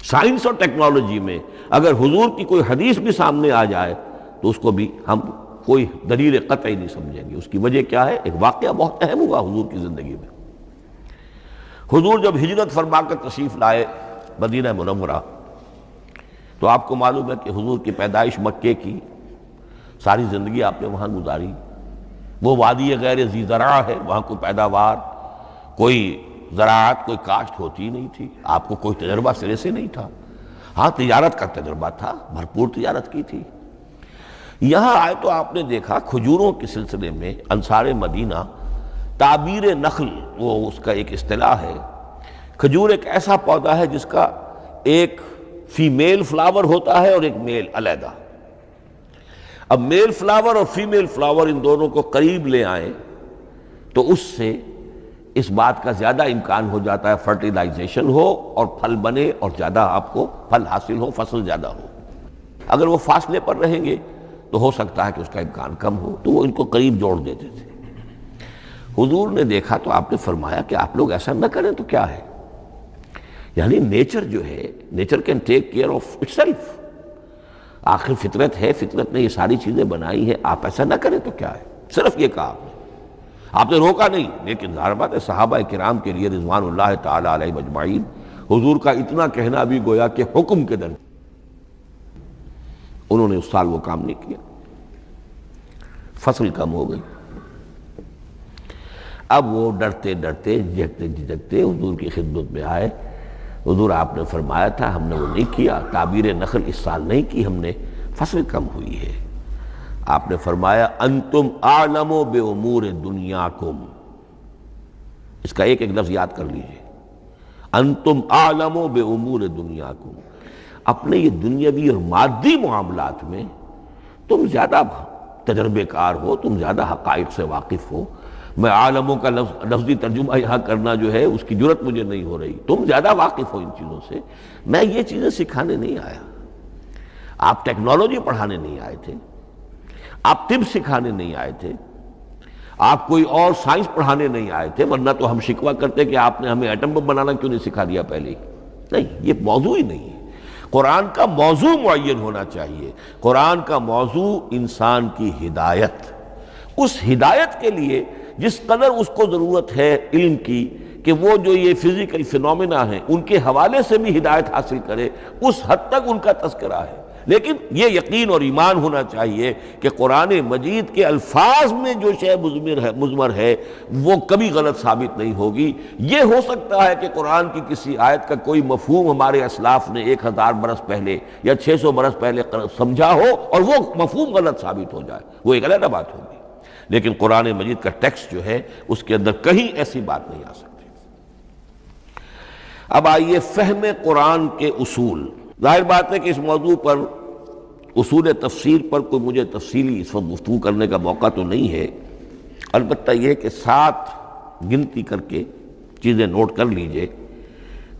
سائنس اور ٹیکنالوجی میں اگر حضور کی کوئی حدیث بھی سامنے آ جائے تو اس کو بھی ہم کوئی دلیل قطعی نہیں سمجھیں گے۔ اس کی وجہ کیا ہے؟ ایک واقعہ بہت اہم ہوا حضور کی زندگی میں۔ حضور جب ہجرت فرما کر تشریف لائے مدینہ منورہ، تو آپ کو معلوم ہے کہ حضور کی پیدائش مکے کی، ساری زندگی آپ نے وہاں گزاری۔ وہ وادی غیر ذی زرع ہے، وہاں کوئی پیداوار، کوئی زراعت، کوئی کاشت ہوتی ہی نہیں تھی، آپ کو کوئی تجربہ سرے سے نہیں تھا۔ ہاں تجارت کا تجربہ تھا، بھرپور تجارت کی تھی۔ یہاں آئے تو آپ نے دیکھا کھجوروں کے سلسلے میں انصار مدینہ تعبیر نخل، وہ اس کا ایک اصطلاح ہے۔ کھجور ایک ایسا پودا ہے جس کا ایک فیمیل فلاور ہوتا ہے اور ایک میل علیحدہ۔ اب میل فلاور اور فیمیل فلاور ان دونوں کو قریب لے آئیں تو اس سے اس بات کا زیادہ امکان ہو جاتا ہے فرٹیلائزیشن ہو اور پھل بنے اور زیادہ آپ کو پھل حاصل ہو، فصل زیادہ ہو۔ اگر وہ فاصلے پر رہیں گے تو ہو سکتا ہے کہ اس کا امکان کم ہو، تو وہ ان کو قریب جوڑ دیتے تھے۔ حضور نے دیکھا تو آپ نے فرمایا کہ آپ لوگ ایسا نہ کریں تو کیا ہے، یعنی نیچر جو ہے، nature can take care of it self. آخر فطرت ہے، فطرت نے یہ ساری چیزیں بنائی ہیں، آپ ایسا نہ کریں تو کیا ہے؟ صرف یہ کہا آپ نے روکا نہیں، لیکن ظاہر بات ہے صحابہ کرام کے لیے رضوان اللہ تعالی علیہ اجمعین حضور کا اتنا کہنا بھی گویا کہ حکم کے درجے، انہوں نے اس سال وہ کام نہیں کیا، فصل کم ہو گئی۔ اب وہ ڈرتے ڈرتے جھجکتے جھجکتے حضور کی خدمت میں آئے۔ حضور آپ نے فرمایا تھا ہم نے وہ نہیں کیا، تعبیر نخل اس سال نہیں کی ہم نے، فصل کم ہوئی ہے۔ آپ نے فرمایا انتم اعلم بامور دنیاکم، اس کا ایک ایک لفظ یاد کر لیجئے، انتم اعلم بامور دنیاکم، اپنے یہ دنیاوی اور مادی معاملات میں تم زیادہ تجربے کار ہو، تم زیادہ حقائق سے واقف ہو۔ میں عالموں کا لفظی ترجمہ یہاں کرنا جو ہے اس کی جرت مجھے نہیں ہو رہی، تم زیادہ واقف ہو ان چیزوں سے، میں یہ چیزیں سکھانے نہیں آیا۔ آپ ٹیکنالوجی پڑھانے نہیں آئے تھے، آپ طب سکھانے نہیں آئے تھے، آپ کوئی اور سائنس پڑھانے نہیں آئے تھے، ورنہ تو ہم شکوہ کرتے کہ آپ نے ہمیں ایٹم بم بنانا کیوں نہیں سکھا دیا پہلے ہی۔ نہیں، یہ موضوع ہی نہیں ہے۔ قرآن کا موضوع معین ہونا چاہیے۔ قرآن کا موضوع انسان کی ہدایت، اس ہدایت کے لیے جس قدر اس کو ضرورت ہے علم کی کہ وہ جو یہ فزیکل فینومینا ہیں ان کے حوالے سے بھی ہدایت حاصل کرے، اس حد تک ان کا تذکرہ ہے۔ لیکن یہ یقین اور ایمان ہونا چاہیے کہ قرآن مجید کے الفاظ میں جو شے مضمر ہے وہ کبھی غلط ثابت نہیں ہوگی۔ یہ ہو سکتا ہے کہ قرآن کی کسی آیت کا کوئی مفہوم ہمارے اسلاف نے 1000 برس پہلے یا 600 برس پہلے سمجھا ہو اور وہ مفہوم غلط ثابت ہو جائے، وہ ایک علیحدہ بات ہوگی، لیکن قرآن مجید کا ٹیکسٹ جو ہے اس کے اندر کہیں ایسی بات نہیں آ سکتی۔ اب آئیے فہم قرآن کے اصول۔ ظاہر بات ہے کہ اس موضوع پر اصول تفسیر پر کوئی مجھے تفصیلی اس وقت گفتگو کرنے کا موقع تو نہیں ہے، البتہ یہ کہ 7 گنتی کر کے چیزیں نوٹ کر لیجئے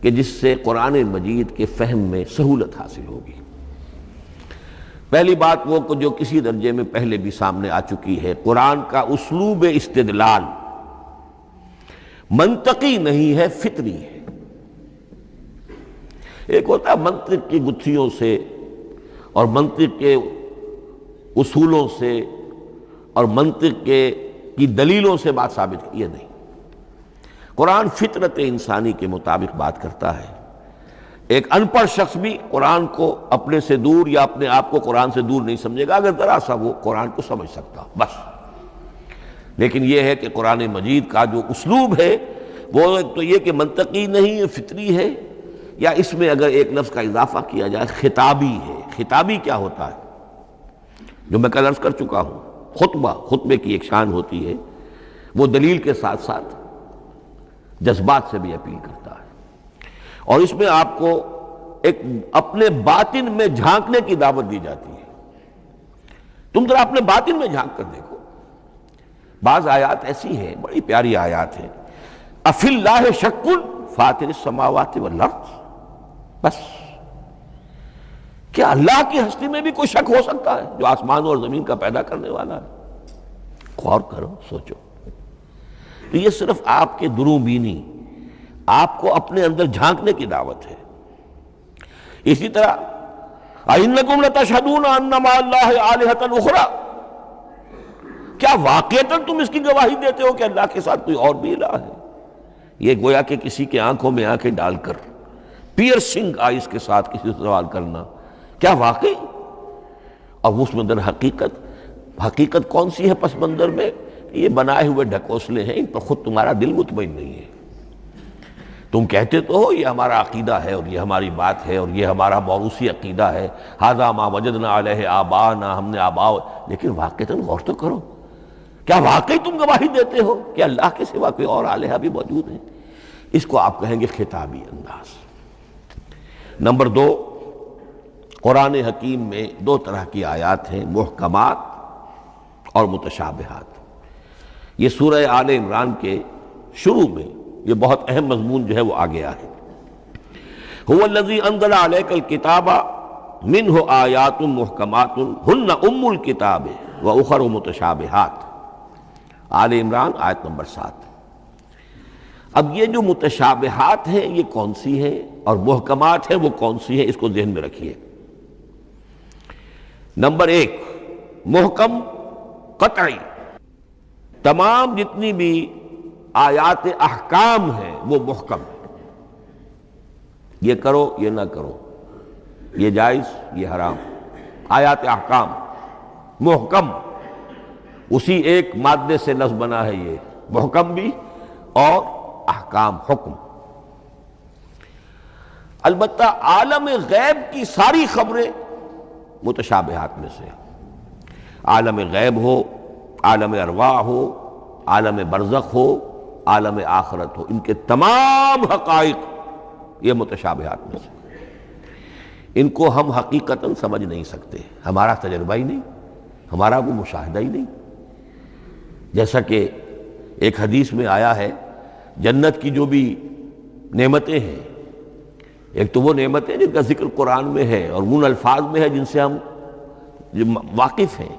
کہ جس سے قرآن مجید کے فہم میں سہولت حاصل ہوگی۔ پہلی بات وہ جو کسی درجے میں پہلے بھی سامنے آ چکی ہے، قرآن کا اسلوب استدلال منطقی نہیں ہے، فطری ہے۔ ایک ہوتا ہے منطق کی گتھیوں سے اور منطق کے اصولوں سے اور منطق کی دلیلوں سے بات ثابت کی، یہ نہیں۔ قرآن فطرت انسانی کے مطابق بات کرتا ہے۔ ایک ان پڑھ شخص بھی قرآن کو اپنے سے دور یا اپنے آپ کو قرآن سے دور نہیں سمجھے گا اگر ذرا سا وہ قرآن کو سمجھ سکتا بس۔ لیکن یہ ہے کہ قرآن مجید کا جو اسلوب ہے وہ ایک تو یہ کہ منطقی نہیں، فطری ہے، یا اس میں اگر ایک لفظ کا اضافہ کیا جائے خطابی ہے۔ خطابی کیا ہوتا ہے؟ جو میں کل عرض کر چکا ہوں، خطبے کی ایک شان ہوتی ہے، وہ دلیل کے ساتھ ساتھ جذبات سے بھی اپیل کرتا ہے، اور اس میں آپ کو ایک اپنے باطن میں جھانکنے کی دعوت دی جاتی ہے۔ تم ذرا اپنے باطن میں جھانک کر دیکھو۔ بعض آیات ایسی ہیں، بڑی پیاری آیات ہیں، افی اللہ شک فاطر السماوات والارض، بس کیا اللہ کی ہستی میں بھی کوئی شک ہو سکتا ہے جو آسمان اور زمین کا پیدا کرنے والا ہے؟ غور کرو، سوچو۔ تو یہ صرف آپ کے دروں بینی، آپ کو اپنے اندر جھانکنے کی دعوت ہے۔ اسی طرح اَإِنَّكُمْ لَتَشْهَدُونَ أَنَّ مَعَ اللَّهِ آلِهَةً أُخْرَىٰ، کیا واقعتاً تم اس کی گواہی دیتے ہو کہ اللہ کے ساتھ کوئی اور بھی الہ ہے؟ یہ گویا کہ کسی کے آنکھوں میں آنکھیں ڈال کر پیئرسنگ آئیز کے ساتھ کسی سے سوال کرنا، کیا واقعی؟ اور اس میں در حقیقت کون سی ہے پس منظر میں؟ یہ بنائے ہوئے ڈھکوسلے ہیں، ان پر خود تمہارا دل مطمئن نہیں ہے۔ تم کہتے تو ہو یہ ہمارا عقیدہ ہے اور یہ ہماری بات ہے اور یہ ہمارا موروثی عقیدہ ہے، ھذا ما وجدنا علیہ آباءنا، ہم نے آباء، لیکن واقعتاً غور تو کرو، کیا واقعی تم گواہی دیتے ہو کہ اللہ کے سوا کوئی اور الہ بھی موجود ہے؟ اس کو آپ کہیں گے خطابی انداز۔ نمبر 2، قرآن حکیم میں 2 طرح کی آیات ہیں، محکمات اور متشابہات۔ یہ سورہ آل عمران کے شروع میں یہ بہت اہم مضمون جو ہے وہ آ گیا ہے۔ هو الذی انزل علیک الکتاب منہ آیات محکمات ہن ام الکتاب واخر متشابہات، آل عمران آیت نمبر 7۔ اب یہ جو متشابہات ہیں یہ کون سی ہیں اور محکمات ہیں وہ کون سی ہیں، اس کو ذہن میں رکھیے۔ نمبر 1 محکم قطعی، تمام جتنی بھی آیات احکام ہیں وہ محکم ہے، یہ کرو یہ نہ کرو، یہ جائز یہ حرام، آیات احکام محکم، اسی ایک مادے سے لفظ بنا ہے یہ محکم بھی اور احکام حکم۔ البتہ عالم غیب کی ساری خبریں متشابہات میں سے، عالم غیب ہو، عالم ارواح ہو، عالم برزخ ہو، عالم آخرت ہو، ان کے تمام حقائق یہ متشابہات میں سے، ان کو ہم حقیقتاً سمجھ نہیں سکتے، ہمارا تجربہ ہی نہیں، ہمارا وہ مشاہدہ ہی نہیں۔ جیسا کہ ایک حدیث میں آیا ہے، جنت کی جو بھی نعمتیں ہیں، ایک تو وہ نعمتیں جن کا ذکر قرآن میں ہے اور ان الفاظ میں ہے جن سے ہم واقف ہیں۔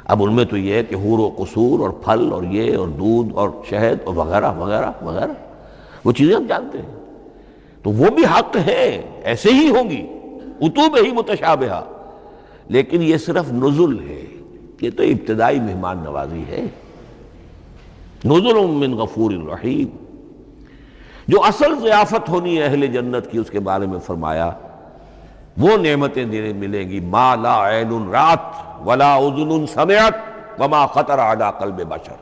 اب ان میں تو یہ ہے کہ حور و قصور اور پھل اور یہ اور دودھ اور شہد اور وغیرہ وغیرہ وغیرہ، وہ چیزیں ہم جانتے ہیں، تو وہ بھی حق ہیں، ایسے ہی ہوں گی، اتوب ہی متشابہہ، لیکن یہ صرف نزل ہے، یہ تو ابتدائی مہمان نوازی ہے، نزل من غفور الرحیم۔ جو اصل ضیافت ہونی ہے اہل جنت کی، اس کے بارے میں فرمایا وہ نعمتیں ملیں گی، ما لا عین رات ولا اذن سمعت وما خطر علی قلب بشر،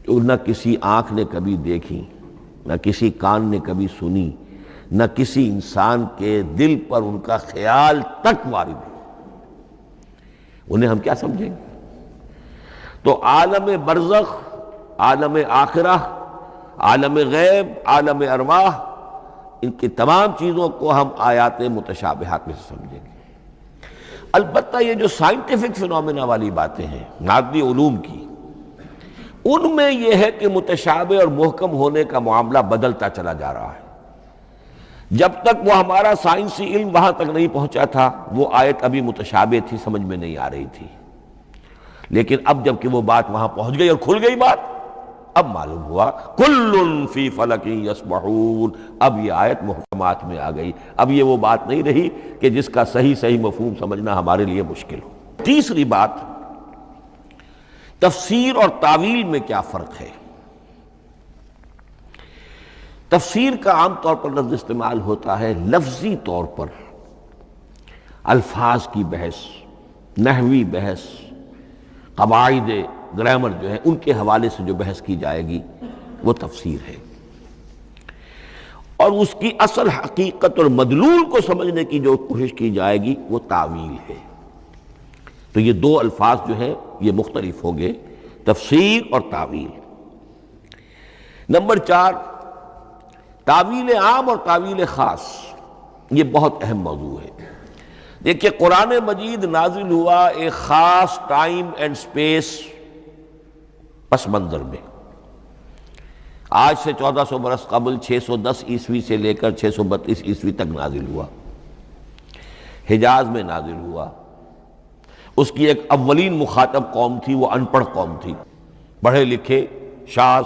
جو نہ کسی آنکھ نے کبھی دیکھی، نہ کسی کان نے کبھی سنی، نہ کسی انسان کے دل پر ان کا خیال تک وارد ہو، انہیں ہم کیا سمجھیں گے؟ تو عالم برزخ، عالم آخرہ، عالم غیب، عالم ارواح، ان کی تمام چیزوں کو ہم آیات متشابہات میں سے سمجھیں گے۔ البتہ یہ جو سائنٹیفک فنومینا والی باتیں ہیں مادی علوم کی، ان میں یہ ہے کہ متشابہ اور محکم ہونے کا معاملہ بدلتا چلا جا رہا ہے۔ جب تک وہ ہمارا سائنسی علم وہاں تک نہیں پہنچا تھا، وہ آیت ابھی متشابہ تھی، سمجھ میں نہیں آ رہی تھی، لیکن اب جب کہ وہ بات وہاں پہنچ گئی اور کھل گئی بات، اب معلوم ہوا کل فی فلک یسبحون، اب یہ آیت محکمات میں آ گئی، اب یہ وہ بات نہیں رہی کہ جس کا صحیح مفہوم سمجھنا ہمارے لیے مشکل ہو۔ تیسری بات، تفسیر اور تعویل میں کیا فرق ہے؟ تفسیر کا عام طور پر لفظ استعمال ہوتا ہے لفظی طور پر، الفاظ کی بحث، نحوی بحث، قواعد گرامر جو ہے ان کے حوالے سے جو بحث کی جائے گی وہ تفسیر ہے، اور اس کی اصل حقیقت اور مدلول کو سمجھنے کی جو کوشش کی جائے گی وہ تعویل ہے۔ تو یہ دو الفاظ جو ہیں یہ مختلف ہوں گے، تفسیر اور تعویل۔ نمبر 4، تعویل عام اور تعویل خاص، یہ بہت اہم موضوع ہے۔ دیکھیے قرآن مجید نازل ہوا ایک خاص ٹائم اینڈ سپیس پس منظر میں، آج سے 1400 برس قبل 610 عیسوی سے لے کر 632 عیسوی تک نازل ہوا، حجاز میں نازل ہوا۔ اس کی ایک اولین مخاطب قوم تھی، وہ ان پڑھ قوم تھی، پڑھے لکھے شاذ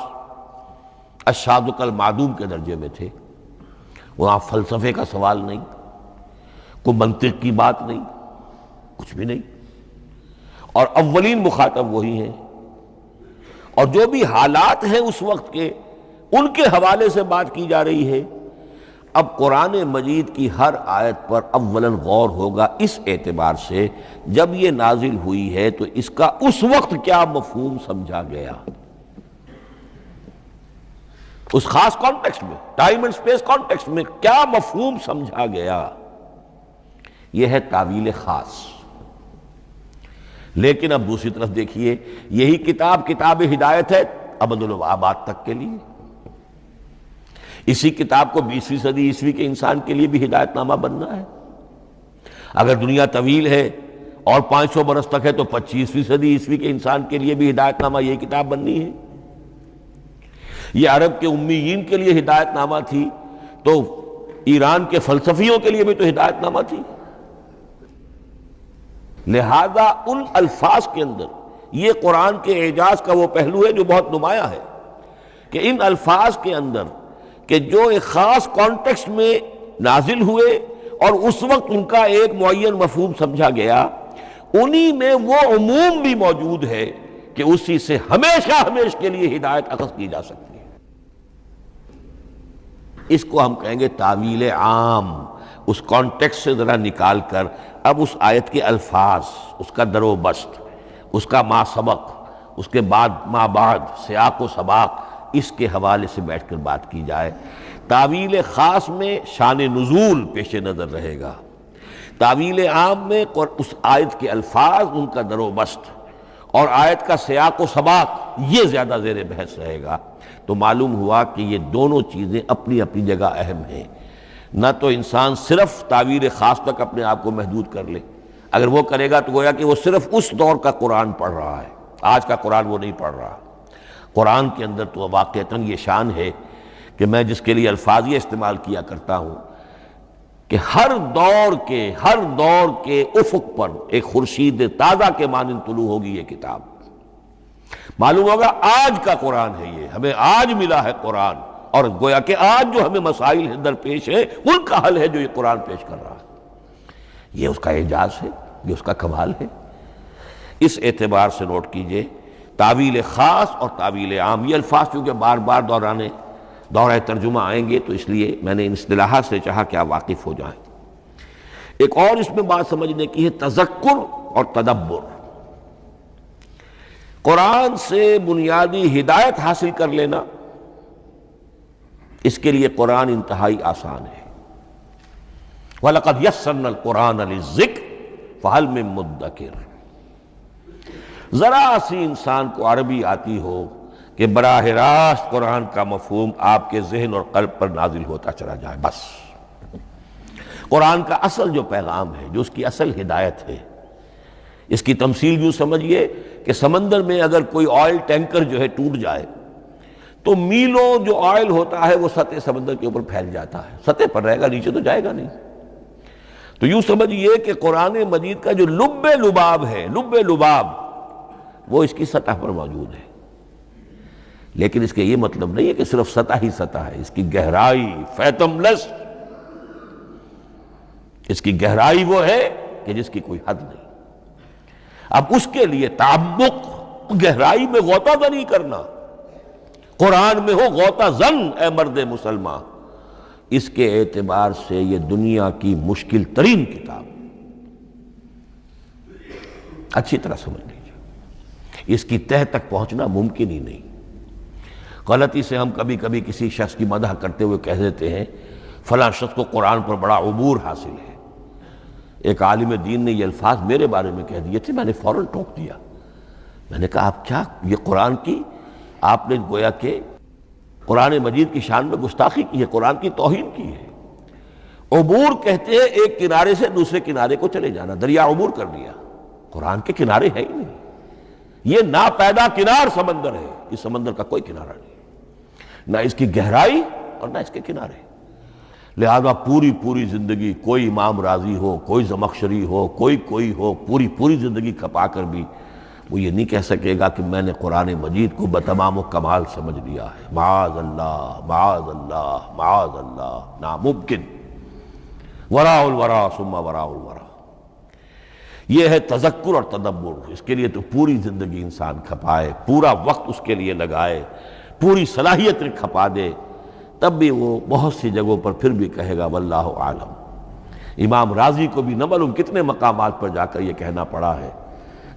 الشاذ کالمعدوم کے درجے میں تھے، وہاں فلسفے کا سوال نہیں، کوئی منطق کی بات نہیں، کچھ بھی نہیں، اور اولین مخاطب وہی ہیں، اور جو بھی حالات ہیں اس وقت کے ان کے حوالے سے بات کی جا رہی ہے۔ اب قرآن مجید کی ہر آیت پر اولاً غور ہوگا اس اعتبار سے، جب یہ نازل ہوئی ہے تو اس کا اس وقت کیا مفہوم سمجھا گیا، اس خاص کانٹیکسٹ میں، ٹائم اینڈ سپیس کانٹیکسٹ میں کیا مفہوم سمجھا گیا، یہ ہے تعویل خاص۔ لیکن اب دوسری طرف دیکھیے، یہی کتاب ہدایت ہے ابد الآباد تک کے لیے، اسی کتاب کو 20ویں صدی عیسوی کے انسان کے لیے بھی ہدایت نامہ بننا ہے۔ اگر دنیا طویل ہے اور 500 برس تک ہے تو 25ویں صدی عیسوی کے انسان کے لیے بھی ہدایت نامہ یہی کتاب بننی ہے۔ یہ عرب کے امیین کے لیے ہدایت نامہ تھی تو ایران کے فلسفیوں کے لیے بھی تو ہدایت نامہ تھی۔ لہذا ان الفاظ کے اندر یہ قرآن کے اعجاز کا وہ پہلو ہے جو بہت نمایاں ہے، کہ ان الفاظ کے اندر کہ جو ایک خاص کانٹیکسٹ میں نازل ہوئے اور اس وقت ان کا ایک معین مفہوم سمجھا گیا، انہی میں وہ عموم بھی موجود ہے کہ اسی سے ہمیشہ ہمیشہ کے لیے ہدایت اخذ کی جا سکتی ہے۔ اس کو ہم کہیں گے تعویل عام، اس کانٹیکس سے ذرا نکال کر اب اس آیت کے الفاظ، اس کا در و بست، اس کا ما سبق، اس کے بعد ما بعد، سیاق و سباق، اس کے حوالے سے بیٹھ کر بات کی جائے۔ تعویل خاص میں شان نزول پیش نظر رہے گا، تعویل عام میں اس آیت کے الفاظ، ان کا در و بست اور آیت کا سیاق و سباق، یہ زیادہ زیر بحث رہے گا۔ تو معلوم ہوا کہ یہ دونوں چیزیں اپنی اپنی جگہ اہم ہیں۔ نہ تو انسان صرف تعویل خاص تک اپنے آپ کو محدود کر لے، اگر وہ کرے گا تو گویا کہ وہ صرف اس دور کا قرآن پڑھ رہا ہے، آج کا قرآن وہ نہیں پڑھ رہا۔ قرآن کے اندر تو واقعتاً یہ شان ہے کہ میں جس کے لیے الفاظ یہ استعمال کیا کرتا ہوں کہ ہر دور کے افق پر ایک خورشید تازہ کے مانند طلوع ہوگی یہ کتاب۔ معلوم ہوگا آج کا قرآن ہے، یہ ہمیں آج ملا ہے قرآن، اور گویا کہ آج جو ہمیں مسائل درپیش ہے ان کا حل ہے جو یہ قرآن پیش کر رہا ہے۔ یہ اس کا اعجاز ہے، یہ اس کا کمال ہے۔ اس اعتبار سے نوٹ کیجئے تعویل خاص اور تعویل عام، یہ الفاظ چونکہ بار بار دورہ ترجمہ آئیں گے تو اس لیے میں نے ان اصطلاحات سے چاہا کہ آپ واقف ہو جائیں۔ ایک اور اس میں بات سمجھنے کی ہے تذکر اور تدبر۔ قرآن سے بنیادی ہدایت حاصل کر لینا، اس کے لیے قرآن انتہائی آسان ہے۔ وَلَقَدْ يَسَّرْنَا الْقُرْآنَ لِلذِّكْرِ فَهَلْ مِن مُدَّكِرٍ۔ ذرا سی انسان کو عربی آتی ہو کہ براہ راست قرآن کا مفہوم آپ کے ذہن اور قلب پر نازل ہوتا چلا جائے، بس قرآن کا اصل جو پیغام ہے، جو اس کی اصل ہدایت ہے، اس کی تمثیل یوں سمجھیے کہ سمندر میں اگر کوئی آئل ٹینکر جو ہے ٹوٹ جائے تو میلوں جو آئل ہوتا ہے وہ سطح سمندر کے اوپر پھیل جاتا ہے، سطح پر رہے گا، نیچے تو جائے گا نہیں۔ تو یوں سمجھیے کہ قرآن مجید کا جو لب لباب ہے، لب لباب، وہ اس کی سطح پر موجود ہے، لیکن اس کے یہ مطلب نہیں ہے کہ صرف سطح ہی سطح ہے، اس کی گہرائی فیتم لس، اس کی گہرائی وہ ہے کہ جس کی کوئی حد نہیں۔ اب اس کے لیے تعمق، گہرائی میں غوطہ زنی کرنا، قرآن میں ہو غوطہ زن اے مرد مسلمان، اس کے اعتبار سے یہ دنیا کی مشکل ترین کتاب، اچھی طرح سمجھ لیجیے، اس کی تہ تک پہنچنا ممکن ہی نہیں۔ غلطی سے ہم کبھی کبھی کسی شخص کی مدح کرتے ہوئے کہہ دیتے ہیں فلاں شخص کو قرآن پر بڑا عبور حاصل ہے۔ ایک عالم دین نے یہ الفاظ میرے بارے میں کہہ دیے تھے، میں نے فوراً ٹوک دیا، میں نے کہا آپ کیا، یہ قرآن کی آپ نے گویا کہ قرآن مجید کی شان میں گستاخی کی ہے، قرآن کی توہین کی ہے۔ عبور کہتے ہیں ایک کنارے سے دوسرے کنارے کو چلے جانا، دریا عبور کر لیا، قرآن کے کنارے ہے ہی نہیں، یہ ناپیدا کنار سمندر ہے، اس سمندر کا کوئی کنارہ نہیں، نہ اس کی گہرائی اور نہ اس کے کنارے۔ لہذا پوری زندگی کوئی امام راضی ہو، کوئی زمخشری ہو، کوئی ہو، پوری زندگی کھپا کر بھی وہ یہ نہیں کہہ سکے گا کہ میں نے قرآن مجید کو بتمام و کمال سمجھ لیا ہے۔ معاذ اللہ، معاذ اللہ، معاذ اللہ، ناممکن۔ وراء الورا ثم وراء الورا، یہ ہے تذکر اور تدبر۔ اس کے لیے تو پوری زندگی انسان کھپائے، پورا وقت اس کے لیے لگائے، پوری صلاحیت کھپا دے، تب بھی وہ بہت سی جگہوں پر پھر بھی کہے گا واللہ عالم۔ امام رازی کو بھی نہ معلوم کتنے مقامات پر جا کر یہ کہنا پڑا ہے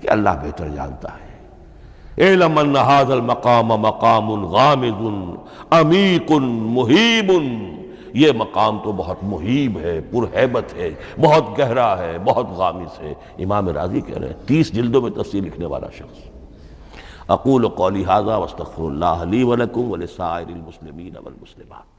کہ اللہ بہتر جانتا ہے۔ اعلم ان ھذا المقام مقام غامض عمیق محیب، یہ مقام تو بہت محیب ہے، پرہیبت ہے، بہت گہرا ہے، بہت غامض ہے۔ امام رازی کہہ رہے ہیں، 30 جلدوں میں تفسیر لکھنے والا شخص۔ اقول قولی ھذا واستغفر اللہ لی ولکم ولسائر المسلمین والمسلمات۔